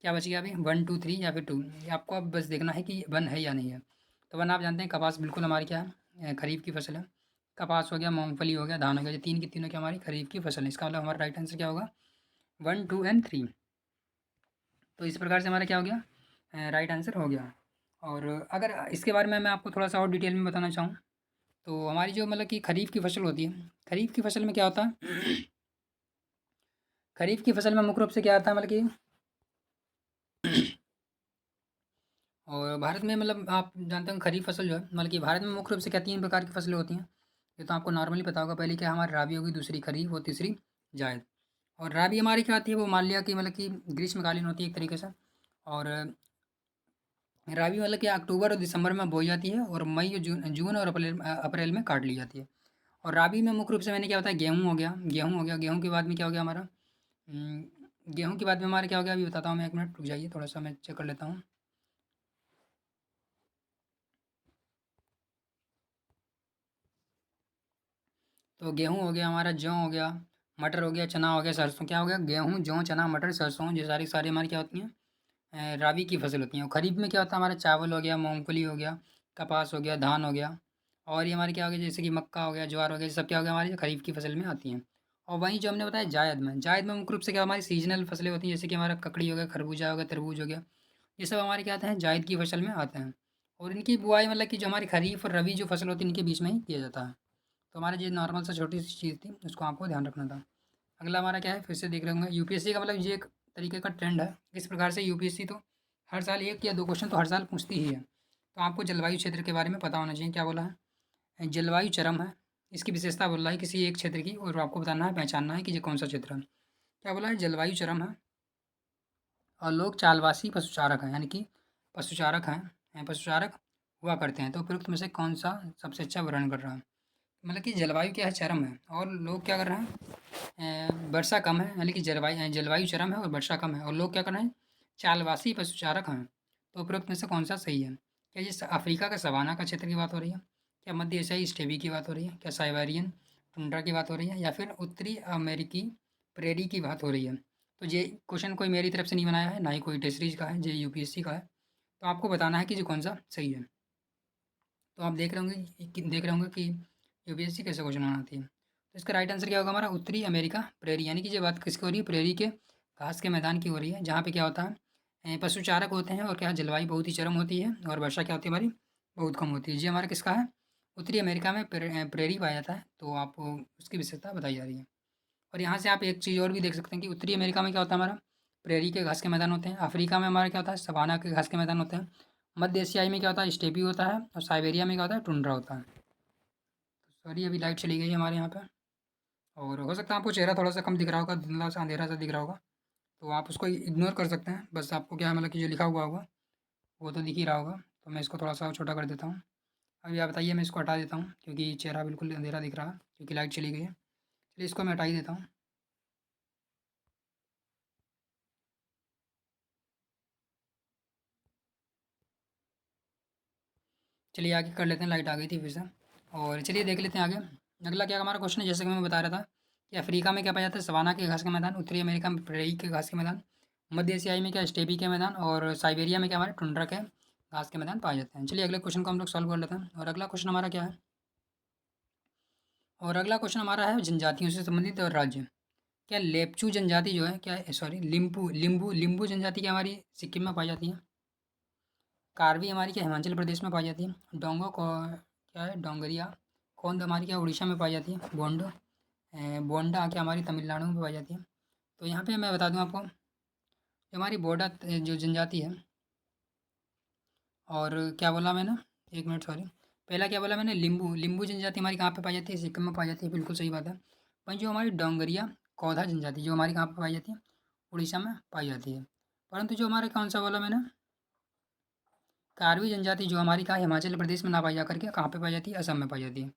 [SPEAKER 1] क्या बच गया अभी, 1 2 3 या फिर 2, ये आपको अब बस देखना है कि 1 है या नहीं है। तो 1 आप जानते हैं, कपास बिल्कुल हमारी क्या है, खरीफ की फसल है। कपास हो गया, मूँगफली हो गया, धान हो गया, ये 3 की तीनों क्या हमारी खरीफ की फसल है। इसका मतलब हमारा राइट आंसर क्या होगा, 1 2 एंड 3। तो इस प्रकार से हमारा क्या हो गया, राइट आंसर हो गया। और अगर इसके बारे में मैं आपको थोड़ा सा और डिटेल में बताना चाहूँ, तो हमारी जो मतलब कि खरीफ की फसल होती है, खरीफ की फसल में क्या होता है खरीफ की फसल में मुख्य रूप से क्या आता है, मतलब कि और भारत में मतलब आप जानते हैं खरीफ फसल जो है, मतलब कि भारत में मुख्य रूप से क्या 3 प्रकार की फसलें होती हैं। ये तो आपको नॉर्मली पता होगा। पहली क्या हमारी राबी होगी, दूसरी खरीफ और तीसरी जायद। और राबी हमारी क्या आती है, वो मान लिया कि मतलब कि ग्रीष्मकालीन होती है एक तरीके से। और राबी मतलब कि अक्टूबर और दिसंबर में बोई जाती है, और मई और जून जून और अप्रैल में काट ली जाती है। और राबी में मुख्य रूप से मैंने क्या बताया, गेहूँ हो गया, गेहूँ के बाद में क्या हो गया हमारा, उम, गेहूँ के बाद में हमारा क्या हो गया, अभी बताता हूँ मैं, 1 मिनट रुक जाइए, थोड़ा सा मैं चेक कर लेता हूँ। तो गेहूँ हो गया हमारा, जौ हो गया, मटर हो गया, चना हो गया, सरसों क्या हो गया, गेहूँ, जौ, चना, मटर, सरसों, ये सारी सारी हमारी क्या होती हैं, राबी की फसल होती हैं। और खरीफ में क्या होता है हमारा, चावल हो गया, मूँगफली हो गया, कपास हो गया, धान हो गया, और ये हमारे क्या हो गया जैसे कि मक्का हो गया, ज्वार हो गया, ये सब क्या हो गया हमारी खरीफ की फसल में आती हैं। और वहीं जो हमने बताया जायद में मुख्य रूप से क्या हमारी सीजनल फसलें होती हैं, जैसे कि हमारा ककड़ी हो गया, खरबूजा हो गया, तरबूज हो गया, ये सब हमारे क्या आते हैं जायद की फसल में आते हैं। और इनकी बुआई मतलब कि जो हमारी खरीफ और रबी जो फसल होती है इनके बीच में ही किया जाता है। तो हमारा ये नॉर्मल सा छोटी सी चीज़ थी, उसको आपको ध्यान रखना था। अगला हमारा क्या है, फिर से देख रहे होंगे यूपीएससी का मतलब ये एक तरीके का ट्रेंड है। इस प्रकार से यूपीएससी तो हर साल एक या दो क्वेश्चन तो हर साल पूछती ही है। तो आपको जलवायु क्षेत्र के बारे में पता होना चाहिए। क्या बोला है, जलवायु चरम है, इसकी विशेषता बोल रहा है किसी एक क्षेत्र की, और आपको बताना है, पहचानना है कि ये कौन सा क्षेत्र है। क्या बोला है, जलवायु चरम है और लोग चालवासी पशुचारक हैं, यानी कि पशुचारक हैं, पशुचारक हुआ करते हैं। तो उपयुक्त में से कौन सा सबसे अच्छा वर्णन कर रहा है। मतलब कि जलवायु क्या है, चरम है, और लोग क्या कर रहे हैं, वर्षा कम है, यानी कि जलवायु चरम है और वर्षा कम है, और लोग क्या कर रहे हैं, चालवासी पशुचारक हैं। तो उपरोक्त में से कौन सा सही है। क्या ये अफ्रीका का सवाना का क्षेत्र की बात हो रही है, क्या मध्य एशियाई स्टेबी की बात हो रही है, क्या साइबेरियन टुंड्रा की बात हो रही है, या फिर उत्तरी अमेरिकी प्रेरी की बात हो रही है। तो ये क्वेश्चन कोई मेरी तरफ से नहीं बनाया है, ना ही कोई टेस्टरीज का है, ये यूपीएससी का है। तो आपको बताना है कि ये कौन सा सही है। तो आप देख रहे होंगे कि यूपीएससी कैसे क्वेश्चन बनाती है। तो इसका राइट आंसर क्या होगा हमारा, उत्तरी अमेरिका प्रेरी, यानी कि ये बात किसकी हो रही है, प्रेरी के घास के मैदान की हो रही है, जहाँ पे क्या होता है, पशुचारक होते हैं, और क्या जलवायु बहुत ही चरम होती है, और वर्षा क्या होती है हमारी बहुत कम होती है। ये हमारा किसका है, उत्तरी अमेरिका में प्रेरी पाया जाता है। तो आपको उसकी विशेषता बताई जा रही है। और यहाँ से आप एक चीज़ और भी देख सकते हैं कि उत्तरी अमेरिका में क्या होता है हमारा, प्रेरी के घास के मैदान होते हैं। अफ्रीका में हमारा क्या होता है, सवाना के घास के मैदान होते हैं। मध्य एशियाई में क्या होता है, स्टेपी होता है, और साइबेरिया में क्या होता है, टुंड्रा होता है। सॉरी अभी लाइट चली गई है हमारे यहाँ पे, और हो सकता है आपको चेहरा थोड़ा सा कम दिख रहा होगा, धुंधला सा अंधेरा सा दिख रहा होगा। तो आप उसको इग्नोर कर सकते हैं। बस आपको क्या है, मतलब कि जो लिखा हुआ होगा वो तो दिख ही रहा होगा। तो मैं इसको थोड़ा सा छोटा कर देता हूँ। अभी आप बताइए, मैं इसको हटा देता हूँ क्योंकि चेहरा बिल्कुल अंधेरा दिख रहा है, क्योंकि लाइट चली गई है। चलिए इसको मैं हटा ही देता हूँ। चलिए आगे कर लेते हैं, लाइट आ गई थी फिर से। और चलिए देख लेते हैं आगे। अगला क्या हमारा क्वेश्चन है, जैसे कि मैं बता रहा था कि अफ्रीका में क्या पाया जाता है, सवाना के घास के मैदान, उत्तरी अमेरिका में प्रेरी के घास के मैदान, मध्य एशियाई में क्या स्टेपी के मैदान, और साइबेरिया में क्या हमारे टुंड्रा के घास के मैदान पाए जाते हैं। चलिए अगले क्वेश्चन को हम लोग सॉल्व कर लेते हैं। और अगला क्वेश्चन हमारा क्या है, और अगला क्वेश्चन हमारा है जनजातियों से संबंधित और राज्य। क्या लेपचू जनजाति जो है, क्या सॉरी लिम्बू लिम्बू लिम्बू जनजाति क्या हमारी सिक्किम में पाई जाती है। कार्बी हमारी क्या हिमाचल प्रदेश में पाई जाती है। डोंगो को क्या है, डोंगरिया कौन हमारी क्या उड़ीसा में पाई जाती है। बोंडो बोंडा क्या हमारी तमिलनाडु में पाई जाती है। तो यहाँ पे मैं बता दूँ आपको, जो हमारी बोडा जो जनजाति है, और क्या बोला मैंने, एक मिनट सॉरी, पहला क्या बोला मैंने, लिम्बू लिम्बू जनजाति हमारी कहाँ पे पाई जाती है, सिक्किम में पाई जाती है, बिल्कुल सही बात है। वहीं जो हमारी डोंगरिया कौधा जनजाति जो हमारी कहाँ पे पाई जाती है, उड़ीसा में पाई जाती है। परंतु जो हमारे कौन सा बोला मैंने, कार्बी जनजाति जो हमारी कहाँ हिमाचल प्रदेश में ना पाई जा करके कहाँ पे पाई जाती है, असम में पाई जाती है।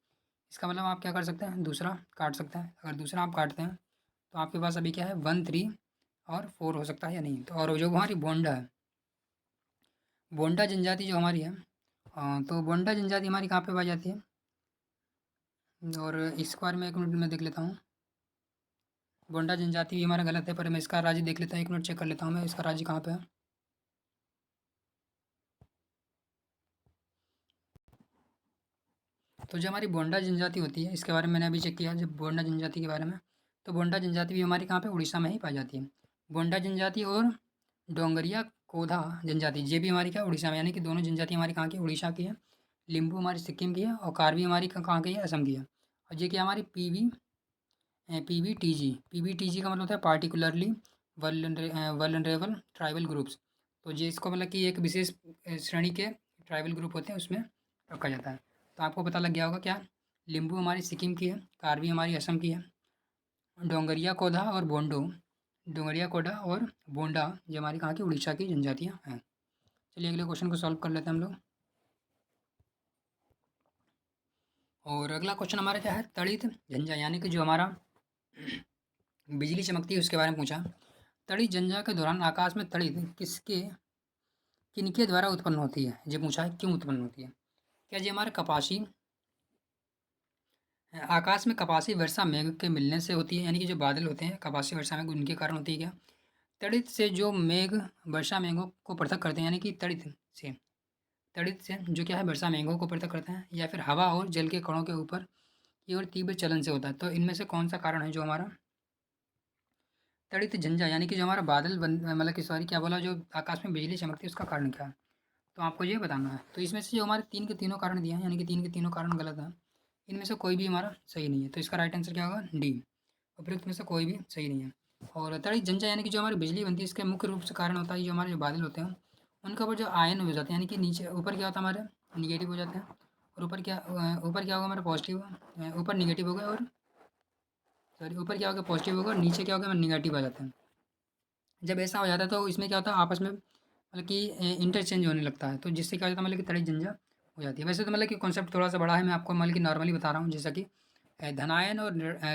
[SPEAKER 1] इसका मतलब आप क्या कर सकते हैं, दूसरा काट सकते हैं। अगर दूसरा आप काटते हैं तो आपके पास अभी क्या है, 1 3 और 4 हो सकता है या नहीं। तो और जो हमारी बोंडा है, बोंडा जनजाति जो हमारी है, तो बोंडा जनजाति हमारी कहाँ पे पाई जाती है। और इस बारे में एक मिनट में देख लेता हूँ। बोंडा जनजाति भी हमारा गलत है, पर मैं इसका राज्य देख लेता हूँ, एक मिनट चेक कर लेता हूँ मैं इसका राज्य कहाँ पे है। तो जो हमारी बोंडा जनजाति होती है, इसके बारे में मैंने अभी चेक किया जब बोंडा जनजाति के बारे में, तो बोंडा जनजाति भी हमारी कहाँ पे उड़ीसा में ही पाई जाती है। बोंडा जनजाति और डोंगरिया कोधा जनजाति ये भी हमारी क्या उड़ीसा में, यानी कि दोनों जनजाति हमारी कहाँ की, उड़ीसा की है। लिम्बू हमारी सिक्किम की है, और कार्बी हमारी कहाँ की है, असम की है। और ये क्या हमारी पीवीटीजी का मतलब होता है पार्टिकुलरली वल्नरेबल ट्राइबल ग्रुप्स। तो ये इसको मतलब कि एक विशेष श्रेणी के ट्राइबल ग्रुप होते हैं उसमें रखा जाता है। तो आपको पता लग गया होगा क्या, लिम्बू हमारी सिक्किम की है, कार्बी हमारी असम की है, डोंगरिया कोधा और बोंडो डोंगरिया कोडा और बोंडा ये हमारी कहाँ की, उड़ीसा की जनजातियाँ हैं। चलिए अगले क्वेश्चन को सॉल्व कर लेते हैं हम लोग। और अगला क्वेश्चन हमारा क्या है, तड़ित झंझा, यानी कि जो हमारा बिजली चमकती है उसके बारे में पूछा। तड़ित झंझा के दौरान आकाश में तड़ित किनके द्वारा उत्पन्न होती है, ये पूछा है क्यों उत्पन्न होती है। क्या ये हमारे कपासी आकाश में कपासी वर्षा मेघ के मिलने से होती है, यानी कि जो बादल होते हैं कपासी वर्षा मेघ उनके कारण होती है क्या। तड़ित से जो मेघ वर्षा मेघों को पृथक करते हैं, यानी कि तड़ित से जो क्या है वर्षा मेघों को पृथक करते हैं, या फिर हवा और जल के कणों के ऊपर की ओर तीव्र चलन से होता है। तो इनमें से कौन सा कारण है जो हमारा तड़ित झंझा, यानी कि जो हमारा बादल बन मतलब कि सॉरी क्या बोला, जो आकाश में बिजली चमकती है उसका कारण क्या है, तो आपको ये बताना है। तो इसमें से जो हमारे तीन के तीनों कारण दिए हैं, यानी कि तीन के तीनों कारण गलत है, इनमें से कोई भी हमारा सही नहीं है। तो इसका राइट आंसर क्या होगा, डी, उपयुक्त में से कोई भी सही नहीं है। और तड़ित झंझा यानी कि जो हमारी बिजली बनती है, इसके मुख्य रूप से कारण होता है जो हमारे जो बादल होते हैं उनके ऊपर जो आयन हो जाते हैं, यानी कि नीचे ऊपर क्या होता है हमारे निगेटिव हो जाते हैं, और ऊपर क्या होगा हमारा पॉजिटिव, ऊपर निगेटिव होगा, और सॉरी ऊपर क्या होगा पॉजिटिव होगा और नीचे क्या होगा हमारा निगेटिव आ जाता है। जब ऐसा हो जाता है तो इसमें क्या होता है आपस में मतलब कि इंटरचेंज होने लगता है, तो जिससे क्या हो जाता है मतलब कि तड़ित झंझा हो जाती है। वैसे तो मतलब कि कॉन्सेप्ट थोड़ा सा बड़ा है, मैं आपको मतलब कि नॉर्मली बता रहा हूँ, जैसा कि धनायन और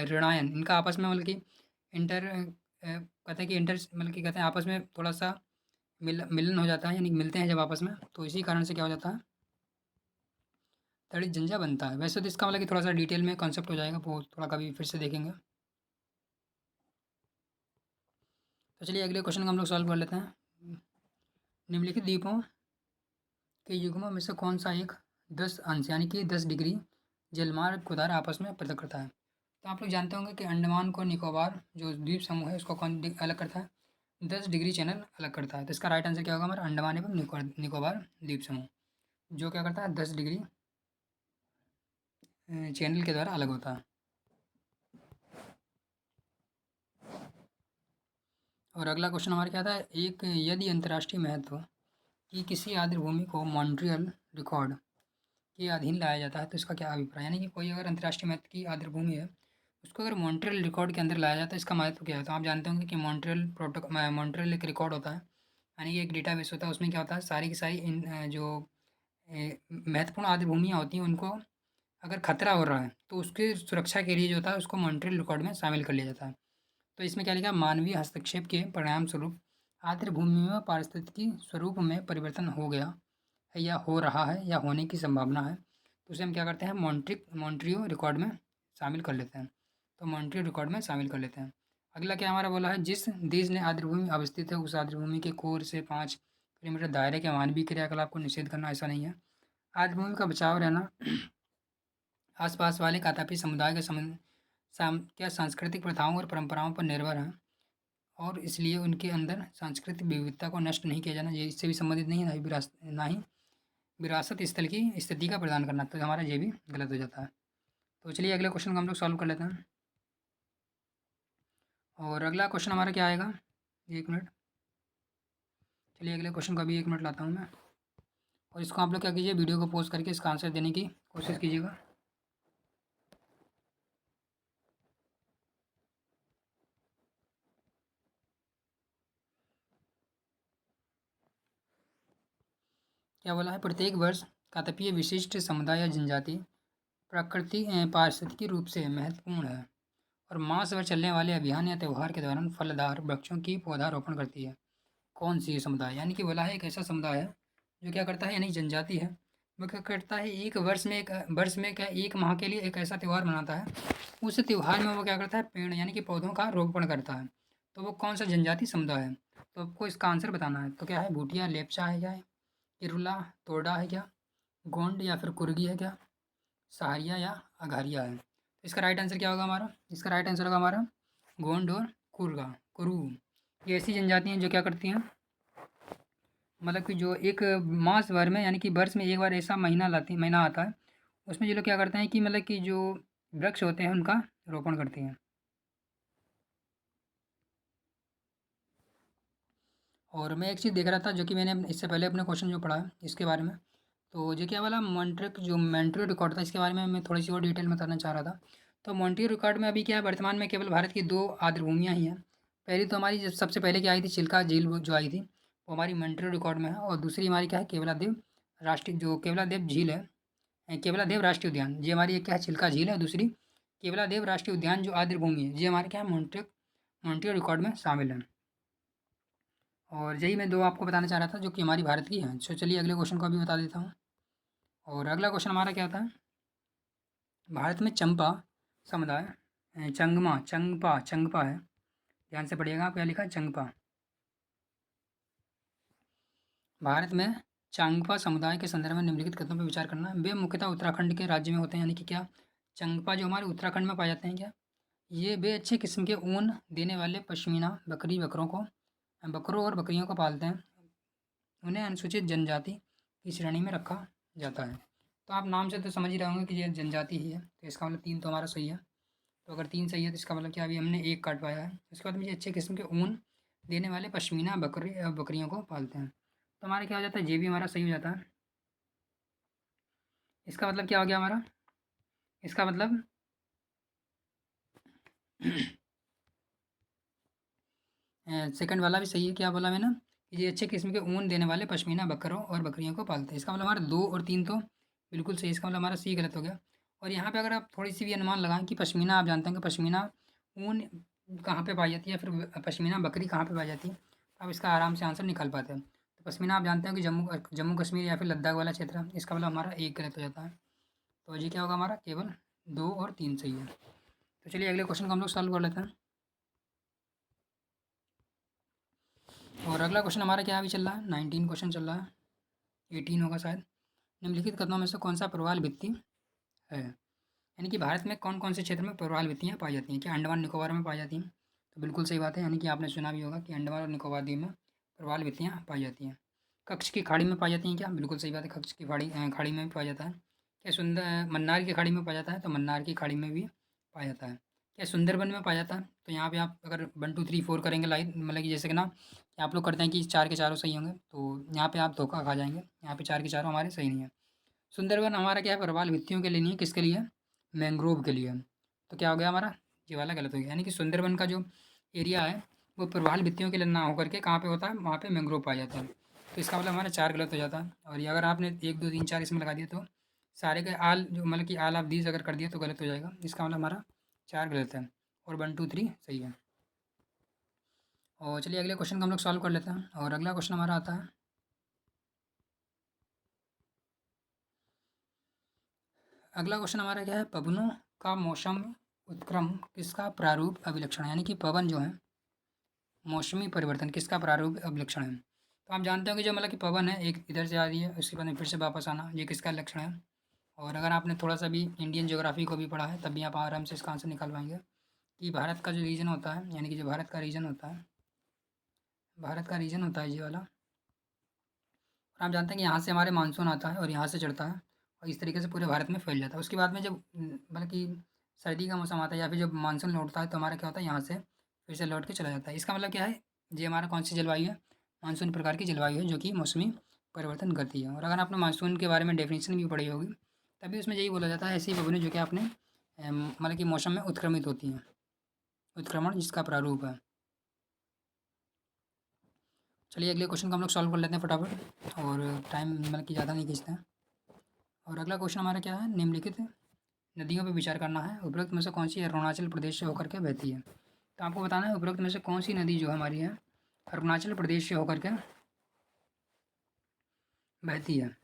[SPEAKER 1] ऋणायन इनका आपस में मतलब कि कहते हैं कि मतलब कि कहते हैं आपस में थोड़ा सा मिलन हो जाता है, यानी कि मिलते हैं जब आपस में, तो इसी कारण से क्या हो जाता है तड़ित झंझा बनता है। वैसे तो इसका मतलब कि थोड़ा सा डिटेल में कॉन्सेप्ट हो जाएगा, वो थोड़ा कभी फिर से देखेंगे। तो चलिए अगले क्वेश्चन को हम लोग सॉल्व कर लेते हैं। निम्नलिखित द्वीपों के युग्मों में से कौन सा एक 10 अंश यानी कि 10 डिग्री जलमार्ग को द्वारा आपस में पृथक करता है। तो आप लोग जानते होंगे कि अंडमान को निकोबार जो द्वीप समूह है उसको कौन अलग करता है, 10 डिग्री चैनल अलग करता है। तो इसका राइट आंसर क्या होगा हमारा अंडमान एवं निकोबार द्वीप समूह, जो क्या करता है 10 डिग्री चैनल के द्वारा अलग होता है। और अगला क्वेश्चन हमारा क्या था, एक यदि अंतर्राष्ट्रीय महत्व की किसी आर्द्रभूमि को मॉन्ट्रियल रिकॉर्ड के अधीन लाया जाता है तो इसका क्या अभिप्राय, यानी कि कोई अगर अंतर्राष्ट्रीय महत्व की आर्द्रभूमि है उसको अगर मॉन्ट्रियल रिकॉर्ड के अंदर लाया जाता है, इसका महत्व क्या है। तो आप जानते होंगे कि मॉन्ट्रियल एक रिकॉर्ड होता है, यानी कि एक डेटाबेस होता है, उसमें क्या होता है सारी की सारी जो महत्वपूर्ण आर्द्रभूमियाँ होती हैं उनको अगर खतरा हो रहा है तो उसकी सुरक्षा के लिए जो होता है उसको मॉन्ट्रियल रिकॉर्ड में शामिल कर लिया जाता है। तो इसमें क्या लिखा, मानवीय हस्तक्षेप के परिणाम स्वरूप आर्द्रभूमि में पारिस्थितिकी स्वरूप में परिवर्तन हो गया है या हो रहा है या होने की संभावना है, तो उसे हम क्या करते हैं मॉन्ट्रियो रिकॉर्ड में शामिल कर लेते हैं। तो मॉन्ट्रियो रिकॉर्ड में शामिल कर लेते हैं। अगला क्या हमारा बोला है, जिस देश ने आर्द्रभूमि अवस्थित है उस आर्द्रभूमि के कोर से 5 किलोमीटर दायरे के मानवीय क्रियाकलाप को निषेध करना, ऐसा नहीं है। आर्द्रभूमि का बचाव रहना आसपास वाले कातापी समुदाय के क्या सांस्कृतिक प्रथाओं और परंपराओं पर निर्भर है, और इसलिए उनके अंदर सांस्कृतिक विविधता को नष्ट नहीं किया जाना, ये इससे भी संबंधित नहीं है, ना ही विरासत स्थल की स्थिति का प्रदान करना, तो हमारा ये भी गलत हो जाता है। तो चलिए अगले क्वेश्चन को हम लोग सॉल्व कर लेते हैं। और अगला क्वेश्चन हमारा क्या आएगा, 1 मिनट, चलिए अगले क्वेश्चन का भी 1 मिनट लाता हूँ मैं, और इसको आप लोग क्या कीजिए वीडियो को पॉज करके इसका आंसर देने की कोशिश कीजिएगा। क्या बोला है, प्रत्येक वर्ष कातपीय विशिष्ट समुदाय या जनजाति प्रकृति पारिस्थितिकी रूप से महत्वपूर्ण है और मास भर चलने वाले अभियान या त्यौहार के दौरान फलदार वृक्षों की पौधारोपण करती है। कौन सी ये समुदाय, यानी कि बोला है एक ऐसा समुदाय है जो क्या करता है, यानी जनजाति है, वो क्या करता है एक वर्ष में क्या 1 माह के लिए एक ऐसा त्यौहार मनाता है, उस त्यौहार में वो क्या करता है पेड़ यानी कि पौधों का रोपण करता है। तो वो कौन सा जनजाति समुदाय है, तो आपको इसका आंसर बताना है। तो क्या है, भूटिया लेप्चा है क्या, किरुला तोड़ा है क्या, गोंड या फिर कुर्गी है क्या, सहारिया या अघारिया है। तो इसका राइट आंसर क्या होगा हमारा, इसका राइट आंसर होगा हमारा गोंड और कुरू। ये ऐसी जनजाति हैं जो क्या करती हैं, मतलब कि जो एक मास भर में यानी कि वर्ष में एक बार ऐसा महीना आता है, उसमें ये लोग क्या करते हैं कि मतलब कि जो वृक्ष होते हैं उनका रोपण करते हैं। और मैं एक चीज़ देख रहा था जो कि मैंने इससे पहले अपने क्वेश्चन जो पढ़ा है इसके बारे में, तो जो क्या वाला मॉन्ट्रियो रिकॉर्ड था इसके बारे में मैं थोड़ी सी और डिटेल में बताना चाह रहा था। तो मॉन्ट्रियो रिकॉर्ड में अभी क्या है, वर्तमान में केवल भारत की 2 आर्द्रभूमियाँ ही हैं। पहली तो हमारी जो सबसे पहले क्या आई थी, चिल्का झील जो आई थी वो हमारी मॉन्ट्रियो रिकॉर्ड में है, और दूसरी हमारी क्या है केवलादेव झील है, केवलादेव राष्ट्रीय उद्यान, ये हमारी एक क्या है चिल्का झील है, दूसरी केवलादेव राष्ट्रीय उद्यान जो आर्द्रभूमि है ये हमारे क्या है मॉन्ट्रियो रिकॉर्ड में शामिल है। और यही मैं 2 आपको बताना चाह रहा था जो कि हमारी भारत की है। चलिए अगले क्वेश्चन को अभी बता देता हूँ। और अगला क्वेश्चन हमारा क्या था, भारत में चंपा समुदाय चंगपा है, ध्यान से पढ़िएगा, आप क्या लिखा है चंगपा। भारत में चांगपा समुदाय के संदर्भ में निम्नलिखित कथनों पर विचार करना। वे मुख्यतः उत्तराखंड के राज्य में होते हैं, यानी कि क्या चांगपा जो हमारे उत्तराखंड में पाए जाते हैं क्या, ये वे अच्छे किस्म के ऊन देने वाले पश्मीना बकरों और बकरियों को पालते हैं। उन्हें अनुसूचित जनजाति की श्रेणी में रखा जाता है। तो आप नाम से तो समझ ही रहे होंगे कि ये जनजाति ही है, तो इसका मतलब 3 तो हमारा सही है। तो अगर 3 सही है तो इसका मतलब क्या, अभी हमने 1 काट पाया है। उसके बाद मुझे अच्छे किस्म के ऊन देने वाले पश्मीना बकरियों को पालते हैं। तो हमारा क्या हो जाता है, ये भी हमारा सही हो जाता है। इसका मतलब क्या हो गया हमारा, इसका मतलब सेकंड वाला भी सही है। क्या बोला मैंने, कि ये अच्छे किस्म के ऊन देने वाले पश्मीना बकरों और बकरियों को पालते हैं। इसका मतलब हमारा 2 और 3 तो बिल्कुल सही। इसका मतलब हमारा सी गलत हो गया। और यहाँ पे अगर आप थोड़ी सी भी अनुमान लगाएं कि पश्मीना, आप जानते हैं कि पश्मीना ऊन कहाँ पे पाई जाती है, फिर पश्मीना बकरी कहाँ पे पाई जाती है, तो आप इसका आराम से आंसर निकाल पाते हैं। तो पश्मीना आप जानते हैं कि जम्मू कश्मीर या फिर लद्दाख वाला क्षेत्र है। इसका मतलब हमारा 1 गलत हो जाता है। तो ये क्या होगा हमारा, केवल 2 और 3 सही है। तो चलिए अगले क्वेश्चन को हम लोग सॉल्व कर लेते हैं। और अगला क्वेश्चन हमारा क्या अभी चल रहा है, 19 क्वेश्चन चल रहा है, 18 होगा शायद। निम्नलिखित कथनों में से कौन सा प्रवाल भित्ति है, यानी कि भारत में कौन कौन से क्षेत्र में प्रवाल भित्तियाँ पाई जाती हैं। क्या अंडमान निकोबार में पाई जाती हैं, तो बिल्कुल सही बात है। यानी कि आपने सुना भी होगा कि अंडमान और निकोबार द्वीप में प्रवाल भित्तियाँ पाई जाती हैं। कच्छ की खाड़ी में पाई जाती हैं क्या, बिल्कुल सही बात है, कच्छ की खाड़ी में भी पाया जाता है। क्या मन्नार की खाड़ी में पाया जाता है, तो मन्नार की खाड़ी में भी पाया जाता है। क्या सुंदरबन में पाया जाता है, तो यहाँ पे आप अगर 1 2 3 4 करेंगे लाइन, मतलब कि जैसे कि ना कि आप लोग करते हैं कि 4 के चारों सही होंगे, तो यहाँ पे आप धोखा खा जाएंगे। यहाँ पे 4 के चारों हमारे सही नहीं है। सुंदरबन हमारा क्या है, प्रवाल भित्तियों के लिए नहीं है, किसके लिए है, मैंग्रोव के लिए है। तो क्या हो गया हमारा, ये वाला गलत हो गया। यानी कि सुंदरबन का जो एरिया है वो प्रवाल भित्तियों के लिए ना होकर के कहाँ पे होता है, वहाँ पे मैंग्रोव पाया जाता है। तो इसका मतलब हमारा 4 गलत हो जाता है। और ये अगर आपने 1 2 3 4 इसमें लगा दिया तो सारे के आल जो मतलब कि आल ऑफ दीज अगर कर दिया तो गलत हो जाएगा। इसका मतलब हमारा 4 गलत है और 1 2 3 सही है। और चलिए अगले क्वेश्चन को हम लोग सॉल्व कर लेते हैं। और अगला क्वेश्चन हमारा आता है, अगला क्वेश्चन हमारा क्या है, पवनों का मौसम उत्क्रम किसका प्रारूप अभिलक्षण है, यानी कि पवन जो है मौसमी परिवर्तन किसका प्रारूप अभिलक्षण है। तो आप जानते हो कि जो मतलब कि पवन है एक इधर से आ रही है, उसके बाद में फिर से वापस आना, ये किसका लक्षण है। और अगर आपने थोड़ा सा भी इंडियन ज्योग्राफी को भी पढ़ा है तब भी आप आराम से इसका आंसर निकाल पाएंगे कि भारत का जो रीजन होता है, यानी कि जो भारत का रीजन होता है, भारत का रीजन होता है ये वाला। और आप जानते हैं कि यहाँ से हमारे मानसून आता है और यहाँ से चढ़ता है और इस तरीके से पूरे भारत में फैल जाता है। उसके बाद में जब मतलब कि सर्दी का मौसम आता है या फिर जब मानसून लौटता है तो हमारा क्या होता है, यहाँ से फिर से लौट के चला जाता है। इसका मतलब क्या है, ये हमारा कौन सी जलवायु है, मानसून प्रकार की जलवायु है जो कि मौसमी परिवर्तन करती है। और अगर आपने मानसून के बारे में डेफिनेशन भी पढ़ी होगी तभी उसमें यही बोला जाता है, ऐसी पवनें जो कि आपने मतलब कि मौसम में उत्क्रमित होती हैं, उत्क्रमण जिसका प्रारूप है। चलिए अगले क्वेश्चन को हम लोग सॉल्व कर लेते हैं फटाफट, और टाइम मतलब कि ज़्यादा नहीं खींचते हैं। और अगला क्वेश्चन हमारा क्या है, निम्नलिखित नदियों पर विचार करना है, उपरोक्त में से कौन सी अरुणाचल प्रदेश से होकर के बहती है। तो आपको बताना है उपरोक्त में से कौन सी नदी जो हमारी है अरुणाचल प्रदेश से होकर के बहती है।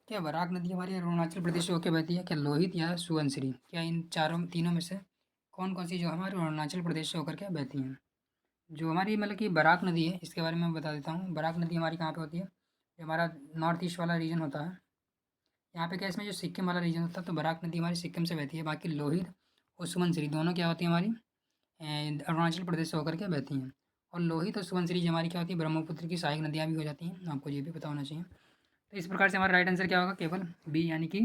[SPEAKER 1] क्या बराक नदी हमारी अरुणाचल प्रदेश से होकर बहती है, क्या लोहित या सुबनसिरी, क्या इन तीनों में से कौन कौन सी जो हमारे अरुणाचल प्रदेश से होकर के बहती हैं। जो हमारी मतलब कि बराक नदी है इसके बारे में मैं बता देता हूँ। बराक नदी हमारी कहाँ पे होती है, जो हमारा नॉर्थ ईस्ट वाला रीजन होता है, यहाँ पे क्या इसमें जो सिक्किम वाला रीजन होता है, तो बराक नदी हमारी सिक्किम से बहती है। बाकी लोहित और सुबनसिरी दोनों क्या होती है हमारी अरुणाचल प्रदेश से होकर के बहती हैं। और लोहित और सुबनसिरी हमारी क्या होती है, ब्रह्मपुत्र की सहायक नदियाँ भी हो जाती हैं, आपको ये भी पता होना चाहिए। तो इस प्रकार से हमारा राइट आंसर क्या होगा, केवल बी, यानी कि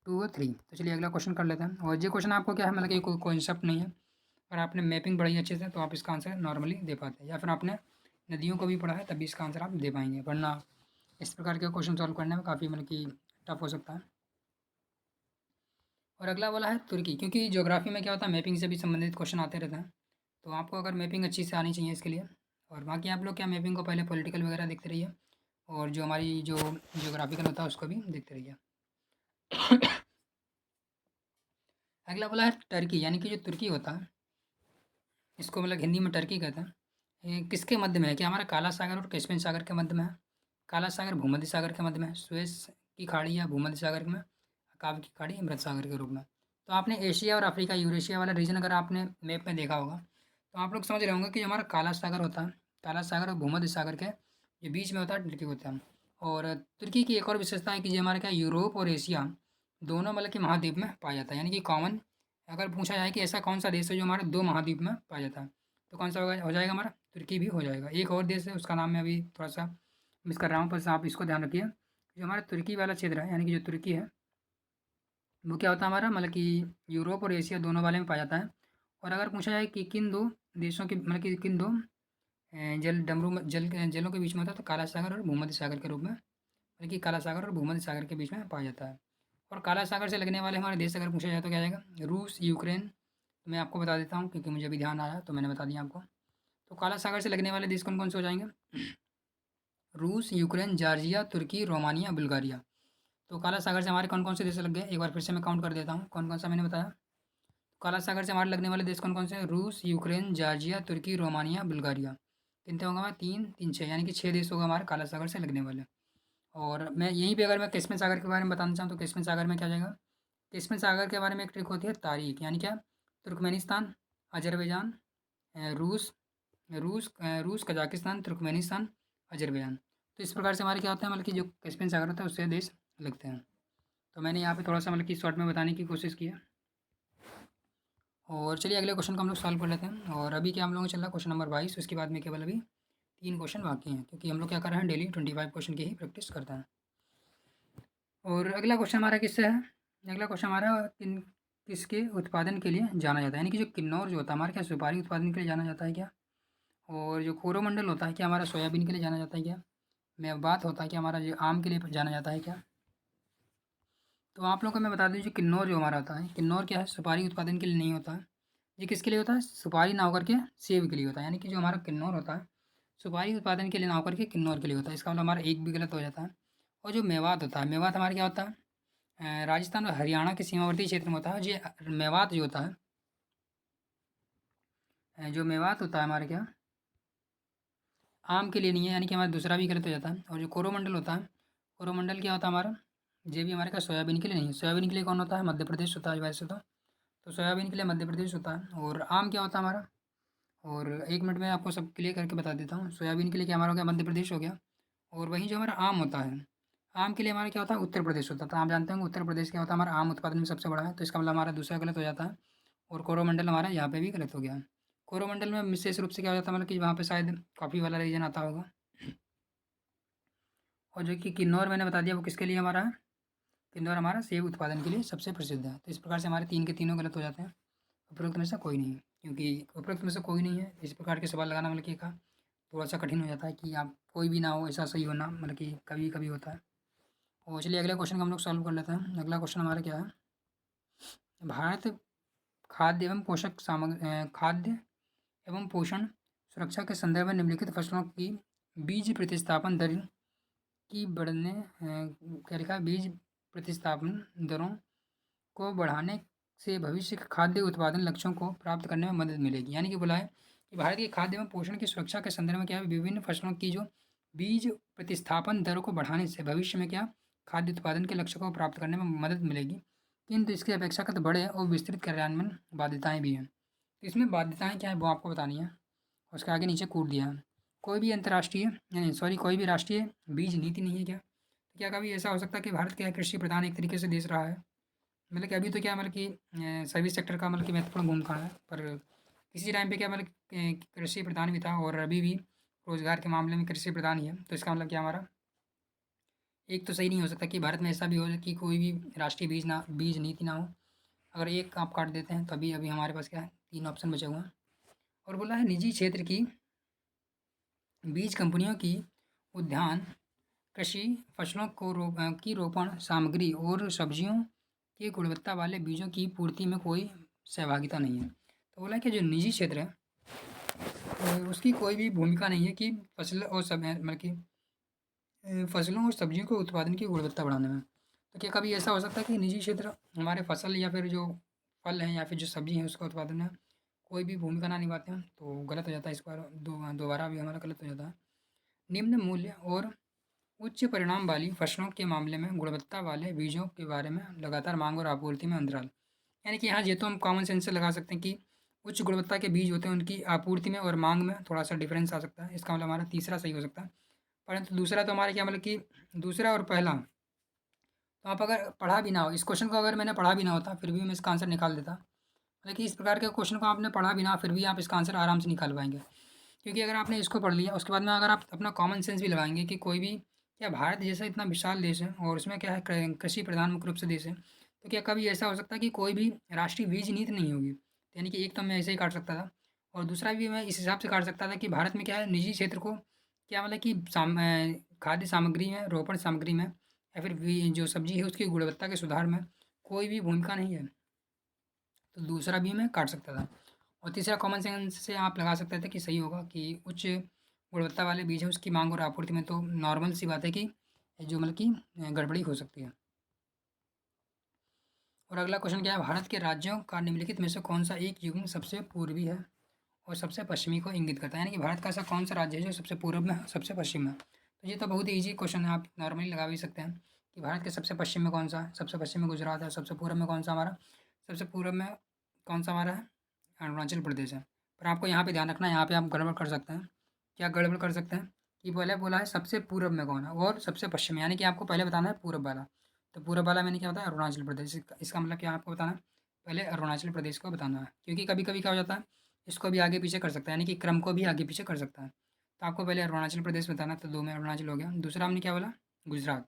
[SPEAKER 1] 2 और 3। तो चलिए अगला क्वेश्चन कर लेते हैं। और ये क्वेश्चन आपको क्या है, मतलब कि कोई कॉन्सेप्ट नहीं है, अगर आपने मैपिंग पढ़ी अच्छे से तो आप इसका आंसर नॉर्मली दे पाते हैं, या फिर आपने नदियों को भी पढ़ा है तभी इसका आंसर आप दे पाएंगे, वरना इस प्रकार के क्वेश्चन सॉल्व करने में काफ़ी मतलब कि टफ हो सकता है। और अगला वाला है तुर्की, क्योंकि ज्योग्राफी में क्या होता है मैपिंग से भी संबंधित क्वेश्चन आते रहते हैं, तो आपको अगर मैपिंग अच्छी से आनी चाहिए इसके लिए। और बाकी आप लोग क्या मैपिंग को पहले पॉलिटिकल वगैरह देखते रहिए, और जो हमारी जो ज्योग्राफिकल होता है उसको भी देखते रहिए। अगला वाला है टर्की, यानी कि जो तुर्की होता है इसको मतलब हिंदी में टर्की कहते हैं। ये किसके मध्य में है, क्या हमारा काला सागर और कैस्पियन सागर के मध्य में है। काला सागर भूमध्य सागर के मध्य में है, सुएज की खाड़ी या भूमध्य सागर में, अकाब की खाड़ी मृत सागर के रूप में। तो आपने एशिया और अफ्रीका यूरेशिया वाला रीजन अगर आपने मैप में देखा होगा तो आप लोग समझ रहे होंगे कि जो हमारा काला सागर होता है, काला सागर और भूमध्य सागर के जो बीच में होता है तुर्की होता है। और तुर्की की एक और विशेषता है कि जो हमारे क्या यूरोप और एशिया दोनों मतलब कि महाद्वीप में पाया जाता है, यानी कि कॉमन। अगर पूछा जाए कि ऐसा कौन सा देश है जो हमारे 2 महाद्वीप में पाया जाता है, तो कौन सा होगा, हो जाएगा हमारा तुर्की भी हो जाएगा। एक और देश है उसका नाम मैं अभी थोड़ा-सा मिस कर रहा हूँ, बस आप इसको ध्यान रखिए। जो हमारा तुर्की वाला क्षेत्र है, यानी कि जो तुर्की है, वो क्या होता है हमारा मतलब कि यूरोप और एशिया दोनों वाले में पाया जाता है। और अगर पूछा जाए कि किन 2 देशों के मतलब कि किन 2 जलों के बीच में होता है, तो काला सागर और भूमध्य सागर के रूप में, यानी कि काला सागर और भूमध्य सागर के बीच में पाया जाता है। और काला सागर से लगने वाले हमारे देश अगर पूछा जाए तो क्या आ जाएगा, रूस, यूक्रेन। तो मैं आपको बता देता हूँ क्योंकि मुझे अभी ध्यान आया तो मैंने बता दिया आपको। तो काला सागर से लगने वाले देश कौन-कौन से हो जाएँगे? रूस, यूक्रेन, जॉर्जिया, तुर्की, रोमानिया, बुल्गारिया। तो काला सागर से हमारे कौन-कौन से देश लग गए? एक बार फिर से मैं काउंट कर देता हूँ, कौन-कौन सा मैंने बताया? काला सागर से हमारे लगने वाले देश कौन-कौन से हैं? रूस, यूक्रेन, जॉर्जिया, तुर्की, रोमानिया, बुल्गारिया। कितने होंगे हमारे? 3, 3, 6, यानी कि 6 देश होगा हमारे काला सागर से लगने वाले। और मैं यहीं पे अगर मैं कैस्पियन सागर के बारे में बताना चाहूँ तो कैस्पियन सागर में क्या आ जाएगा? कैस्पियन सागर के बारे में एक ट्रिक होती है तारीख, यानी क्या? तुर्कमेनिस्तान, अज़रबैजान, रूस रूस, कज़ाकिस्तान, तुर्कमेनिस्तान, अज़रबैजान। तो इस प्रकार से हमारे क्या होता है मतलब कि जो कैस्पियन सागर होता है उससे देश लगते हैं। तो मैंने यहाँ पे थोड़ा-सा मतलब कि शॉर्ट में बताने की कोशिश की है। और चलिए अगले क्वेश्चन को हम लोग सॉल्व कर लेते हैं। और अभी क्या हम लोगों का चल रहा है क्वेश्चन नंबर 22, उसके बाद में केवल अभी 3 क्वेश्चन बाकी हैं, क्योंकि हम लोग क्या कर रहे हैं डेली 25 क्वेश्चन की ही प्रैक्टिस करते हैं। और अगला क्वेश्चन हमारा किससे है? अगला क्वेश्चन हमारा किसके उत्पादन के लिए जाना जाता है, यानी कि जो किन्नौर जो होता है हमारे क्या सुपारी उत्पादन के लिए जाना जाता है क्या? और जो कोरोमंडल होता है क्या हमारा सोयाबीन के लिए जाना जाता है क्या? मेवात होता है क्या हमारा जो आम के लिए जाना जाता है क्या? तो आप लोगों को मैं बता दूँ जो किन्नौर जो हमारा होता है, किन्नौर क्या है सुपारी उत्पादन के लिए नहीं होता है। ये किसके लिए होता है? सुपारी ना होकर के सेब के लिए होता है, यानी कि जो हमारा किन्नौर होता है सुपारी उत्पादन के लिए ना होकर के किन्नौर के लिए होता है। इसका मतलब हमारा एक भी गलत हो जाता है। और जो मेवात होता है, मेवात हमारा क्या होता है? राजस्थान और हरियाणा के सीमावर्ती क्षेत्र में होता है। ये मेवात जो होता है, जो मेवात होता है हमारे क्या आम के लिए नहीं है, यानी कि हमारा दूसरा भी गलत हो जाता है। और जो कोरोमंडल होता है, कोरोमंडल क्या होता है हमारा? ये भी हमारे का सोयाबीन के लिए नहीं है। सोयाबीन के लिए कौन होता है? मध्य प्रदेश होता है वैसे तो सोयाबीन के लिए मध्य प्रदेश होता है। और आम क्या होता है हमारा? और 1 मिनट में आपको सब क्लियर करके बता देता हूँ। सोयाबीन के लिए क्या हमारा हो गया? मध्य प्रदेश हो गया। और वहीं जो हमारा आम होता है, आम के लिए हमारा क्या होता है? उत्तर प्रदेश होता है। तो आप जानते होंगे उत्तर प्रदेश क्या होता है? हमारा आम उत्पादन में सबसे बड़ा है, तो इसका मतलब हमारा दूसरा गलत हो जाता है। और कोरोमंडल हमारा यहाँ पे भी गलत हो गया। कोरोमंडल में विशेष रूप से क्या हो जाता है मतलब कि वहाँ पे शायद कॉफ़ी वाला रीजन आता होगा। और जो कि किन्नौर मैंने बता दिया वो किसके लिए हमारा है? किन्नौर हमारा सेब उत्पादन के लिए सबसे प्रसिद्ध है। तो इस प्रकार से हमारे 3 के तीनों गलत हो जाते हैं। उपरोक्त में से कोई नहीं, क्योंकि उपरोक्त में से कोई नहीं है, इस प्रकार के सवाल लगाना मतलब कि का थोड़ा-सा कठिन हो जाता है कि आप कोई भी ना हो ऐसा सही होना मतलब कि कभी-कभी होता है। और चलिए अगले क्वेश्चन को हम लोग सॉल्व कर लेते हैं। अगला क्वेश्चन हमारा क्या है? भारत खाद्य एवं पोषण सुरक्षा के संदर्भ में निम्नलिखित फसलों की बीज प्रतिस्थापन दर की बढ़ने क्या लिखा है? बीज प्रतिस्थापन दरों को बढ़ाने से भविष्य के खाद्य उत्पादन लक्ष्यों को प्राप्त करने में मदद मिलेगी। यानी कि बोला है कि भारत की खाद्य एवं पोषण की सुरक्षा के संदर्भ में क्या है विभिन्न फसलों की जो बीज प्रतिस्थापन दरों को बढ़ाने से भविष्य में क्या खाद्य उत्पादन के लक्ष्य को प्राप्त करने में मदद मिलेगी, किंतु इसके अपेक्षाकृत बड़े और विस्तृत कार्यान्वयन बाध्यताएं भी हैं। तो इसमें बाध्यताएं क्या है वो आपको बतानी है। उसके आगे नीचे कूट दिया है। कोई भी अंतर्राष्ट्रीय यानी सॉरी कोई भी राष्ट्रीय बीज नीति नहीं है क्या? तो क्या कभी ऐसा हो सकता है कि भारत क्या है कृषि प्रधान एक तरीके से देश रहा है? मतलब कि अभी तो क्या मतलब कि सर्विस सेक्टर का मतलब कि महत्वपूर्ण भूमिका है, पर किसी टाइम पे क्या मतलब कृषि प्रधान भी था और अभी भी रोजगार के मामले में कृषि प्रधान ही है। तो इसका मतलब क्या हमारा एक तो सही नहीं हो सकता कि भारत में ऐसा भी हो कि कोई भी राष्ट्रीय बीज नीति ना हो। अगर एक आप काट देते हैं तो अभी अभी हमारे पास क्या है 3 ऑप्शन बचे हुए हैं। और बोला है निजी क्षेत्र की बीज कंपनियों की उद्यान कृषि फसलों को की रोपण सामग्री और सब्जियों की गुणवत्ता वाले बीजों की पूर्ति में कोई सहभागिता नहीं है। तो बोला कि जो निजी क्षेत्र है उसकी कोई भी भूमिका नहीं है कि फसल और सब मतलब कि फसलों और सब्जियों के उत्पादन की गुणवत्ता बढ़ाने में। तो क्या कभी ऐसा हो सकता है कि निजी क्षेत्र हमारे फसल या फिर जो फल हैं या फिर जो सब्जी हैं उसका उत्पादन में कोई भी भूमिका ना निभाते हैं? तो गलत हो जाता है इस बार दोबारा भी हमारा गलत हो जाता है। निम्न मूल्य और उच्च परिणाम वाली फसलों के मामले में गुणवत्ता वाले बीजों के बारे में लगातार मांग और आपूर्ति में अंतराल, यानी कि यहाँ ये तो हम कॉमन सेंस से लगा सकते हैं कि उच्च गुणवत्ता के बीज होते हैं उनकी आपूर्ति में और मांग में थोड़ा सा डिफरेंस आ सकता है। इसका मतलब हमारा तीसरा सही हो सकता है। परंतु दूसरा तो हमारा क्या मतलब कि दूसरा और पहला, तो आप अगर पढ़ा भी ना हो इस क्वेश्चन को, अगर मैंने पढ़ा भी ना होता फिर भी मैं इसका आंसर निकाल देता। मतलब कि इस प्रकार के क्वेश्चन को आपने पढ़ा भी ना फिर भी आप इसका आंसर आराम से निकाल पाएंगे। क्योंकि अगर आपने इसको पढ़ लिया उसके बाद में अगर आप अपना कॉमन सेंस भी लगाएंगे कि कोई भी, क्या भारत जैसा इतना विशाल देश है और उसमें क्या है कृषि प्रधान मुख्य रूप से देश है, तो क्या कभी ऐसा हो सकता है कि कोई भी राष्ट्रीय बीज नीति नहीं होगी? तो यानी कि एक तो मैं ऐसे ही काट सकता था और दूसरा भी मैं इस हिसाब से काट सकता था कि भारत में क्या है निजी क्षेत्र को क्या मतलब कि खाद्य सामग्री में, रोपण सामग्री में या फिर जो सब्जी है उसकी गुणवत्ता के सुधार में कोई भी भूमिका नहीं है। तो दूसरा भी मैं काट सकता था। और तीसरा कॉमन सेंस से आप लगा सकते थे कि सही होगा कि उच्च गुणवत्ता वाले बीज है उसकी मांग और आपूर्ति में तो नॉर्मल सी बात है कि जो मतलब कि गड़बड़ी हो सकती है। और अगला क्वेश्चन क्या है, भारत के राज्यों का निम्नलिखित में से कौन सा एक युग्म सबसे पूर्वी है और सबसे पश्चिमी को इंगित करता है? यानी कि भारत का ऐसा कौन सा राज्य है जो सबसे पूर्व में है, सबसे पश्चिम में? तो ये तो बहुत ही ईजी क्वेश्चन है, आप नॉर्मली लगा भी सकते हैं कि भारत के सबसे पश्चिम में कौन सा है। सबसे पश्चिम में गुजरात है। सबसे पूर्व में कौन सा हमारा, सबसे पूर्व में कौन सा हमारा है? अरुणाचल प्रदेश है। पर आपको यहाँ पे ध्यान रखना है, यहाँ पे आप गड़बड़ कर सकते हैं। क्या गड़बड़ कर सकते हैं कि पहले बोला है सबसे पूर्व में कौन है और सबसे पश्चिम में, यानी कि आपको पहले बताना है पूर्व वाला। तो पूर्व वाला मैंने क्या बताया, अरुणाचल प्रदेश। इसका मतलब क्या आपको बताना है, पहले अरुणाचल प्रदेश को बताना है। क्योंकि कभी कभी क्या हो जाता है, इसको भी आगे पीछे कर सकता है, यानी कि क्रम को भी आगे पीछे कर सकता है। तो आपको पहले अरुणाचल प्रदेश बताना, तो 2 में अरुणाचल हो गया। दूसरा हमने क्या बोला, गुजरात। तो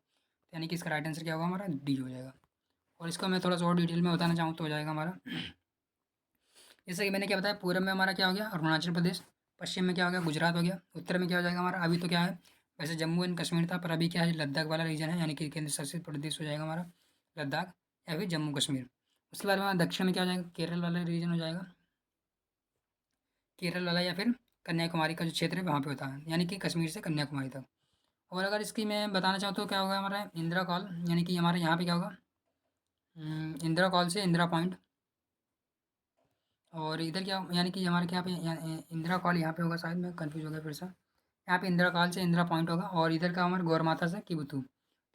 [SPEAKER 1] यानी कि इसका राइट आंसर क्या होगा हमारा, डी हो जाएगा। और इसको मैं थोड़ा सा और डिटेल में बताना चाहूँ तो हो जाएगा हमारा, जैसे कि मैंने क्या बताया, पूरब में हमारा क्या हो गया, अरुणाचल प्रदेश। पश्चिम में क्या हो गया, गुजरात हो गया। उत्तर में क्या हो जाएगा हमारा, अभी तो क्या है वैसे जम्मू एंड कश्मीर था, पर अभी क्या है लद्दाख वाला रीजन है, यानी कि केंद्र शासित प्रदेश हो जाएगा हमारा लद्दाख या फिर जम्मू कश्मीर। उसके बाद हमारा दक्षिण में क्या हो जाएगा, केरल वाला रीजन हो जाएगा, केरल वाला या फिर कन्याकुमारी का जो क्षेत्र है वहाँ पे होता है, यानी कि कश्मीर से कन्याकुमारी तक। और अगर इसकी मैं बताना चाहूँ तो क्या होगा हमारा, इंदिरा कॉल, यानी कि हमारे यहाँ पे क्या होगा, इंदिरा कॉल से इंदिरा पॉइंट। और इधर क्या यानी कि हमारे क्या पे इंदिरा कॉल यहाँ पे होगा, शायद मैं कंफ्यूज हो गया फिर से। यहाँ पे इंदिरा कॉल से इंदिरा पॉइंट होगा और इधर का हमारा गौरमाता से किबुतु। तो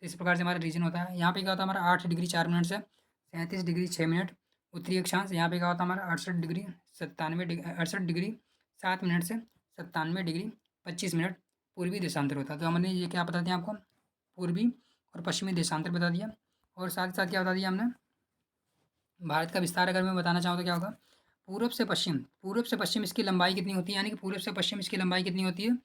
[SPEAKER 1] इस प्रकार से हमारा रीजन होता है। यहाँ पे क्या होता है हमारा 8 डिग्री 4 मिनट से 37 डिग्री 6 मिनट उत्तरी अक्षांश। यहाँ पे क्या होता है हमारा 68 डिग्री 7 मिनट से 97 डिग्री 25 मिनट पूर्वी देशांतर होता है। तो हमने ये क्या बता दिया आपको, पूर्वी और पश्चिमी देशांतर बता दिया। और साथ ही साथ क्या बता दिया हमने, भारत का विस्तार अगर मैं बताना चाहूँ तो क्या होगा, पूर्व से पश्चिम, पूर्व से पश्चिम इसकी लंबाई कितनी होती है, यानी कि पूर्व से पश्चिम इसकी लंबाई कितनी होती है,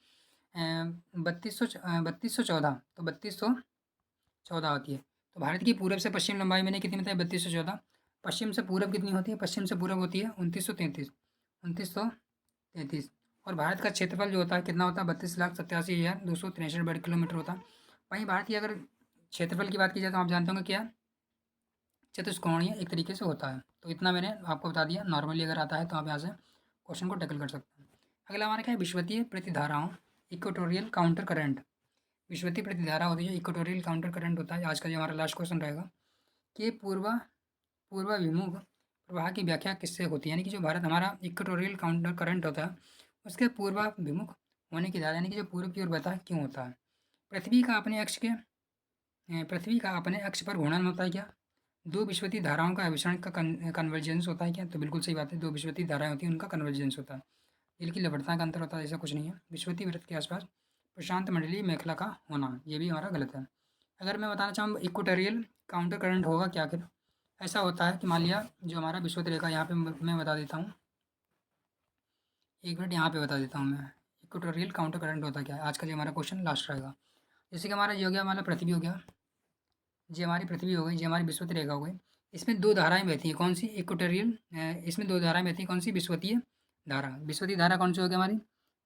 [SPEAKER 1] 3214। तो 3214 होती है। तो भारत की पूर्व से पश्चिम लंबाई मैंने कितनी बताई, 3214। पश्चिम से पूर्व कितनी होती है, पश्चिम से पूर्व होती है 2933, 2933। और भारत का क्षेत्रफल जो होता है कितना होता है, 32,87,263 वर्ग किलोमीटर होता है। वहीं भारत की अगर क्षेत्रफल की बात की जाए तो आप जानते होंगे क्या, चतुष्कोणीय एक तरीके से होता है। तो इतना मैंने आपको बता दिया, नॉर्मली अगर आता है तो आप यहाँ से क्वेश्चन को टैकल कर सकते हैं। अगला हमारा क्या है, विश्वतीय प्रतिधाराओं, इक्वेटोरियल काउंटर करंट। विश्वतीय प्रतिधारा होती है, इक्वेटोरियल काउंटर करंट होता है। आज का जो हमारा लास्ट क्वेश्चन रहेगा कि पूर्वाभिमुख प्रवाह की व्याख्या किससे होती है, यानी कि जो भारत हमारा इक्वेटोरियल काउंटर करंट होता है उसके पूर्वाभिमुख होने की धारा, यानी कि जो पूर्व की ओर बहता है, क्यों होता है? पृथ्वी का अपने अक्ष के पृथ्वी का अपने अक्ष पर घूर्णन होता है क्या? दो विश्वतीय धाराओं का अभिसरण का कन्वर्जेंस होता है क्या? तो बिल्कुल सही बात है, दो विश्वतीय धाराएं होती हैं उनका कन्वर्जेंस होता है। दिल की लवणता का अंतर होता है, ऐसा कुछ नहीं है। विश्वतीय वृत्त के आसपास प्रशांत मंडलीय मेखला का होना, ये भी हमारा गलत है। अगर मैं बताना चाहूँ इक्वेटोरियल काउंटर करंट होगा क्या, आखिर ऐसा होता है कि मान लिया जो हमारा विषुवत रेखा, यहाँ पे मैं बता देता हूँ, एक मिनट यहाँ पे बता देता हूँ मैं, इक्वेटोरियल काउंटर करंट होता क्या है। आज का जो हमारा क्वेश्चन लास्ट रहेगा, जैसे कि हमारा ये हो गया, हमारा पृथ्वी हो गया, ये हमारी पृथ्वी हो गई, ये हमारी विषुवत रेखा हो गई। इसमें दो धाराएं बहती हैं, कौन सी, इक्वेटोरियल, इसमें दो धाराएं बहती हैं, कौन सी, विषुवतीय धारा। विषुवतीय धारा कौन सी होगी हमारी,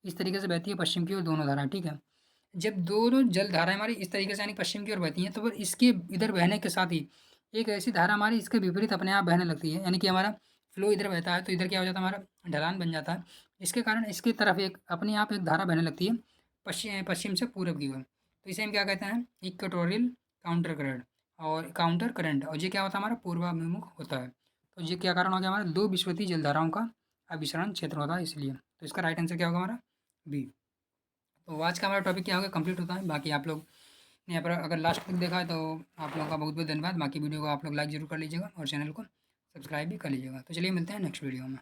[SPEAKER 1] इस तरीके से बहती है पश्चिम की ओर दोनों धाराएं, ठीक है। जब दोनों जल धाराएं हमारी इस तरीके से यानी पश्चिम की ओर बहती हैं तो फिर इसके इधर बहने के साथ ही एक ऐसी धारा हमारी इसके विपरीत अपने आप बहने लगती है, यानी कि हमारा फ्लो इधर बहता है तो इधर क्या हो जाता है, हमारा ढलान बन जाता है। इसके कारण इसकी तरफ एक अपने आप एक धारा बहने लगती है पश्चिम से पूरब की ओर। तो इसे हम क्या कहते हैं, इक्वेटोरियल काउंटर करंट। और काउंटर करंट, और ये क्या होता है हमारा पूर्वाभिमुख होता है। तो ये क्या कारण हो गया हमारा, दो विश्वतीय जलधाराओं का अभिसरण क्षेत्र होता है इसलिए। तो इसका राइट आंसर क्या होगा हमारा, बी। तो आज का हमारा टॉपिक क्या होगा, कंप्लीट होता है। बाकी आप लोग ने यहाँ पर अगर लास्ट तक देखा है तो आप लोगों का बहुत बहुत धन्यवाद। बाकी वीडियो को आप लोग लाइक ज़रूर कर लीजिएगा और चैनल को सब्सक्राइब भी कर लीजिएगा। तो चलिए मिलते हैं नेक्स्ट वीडियो में।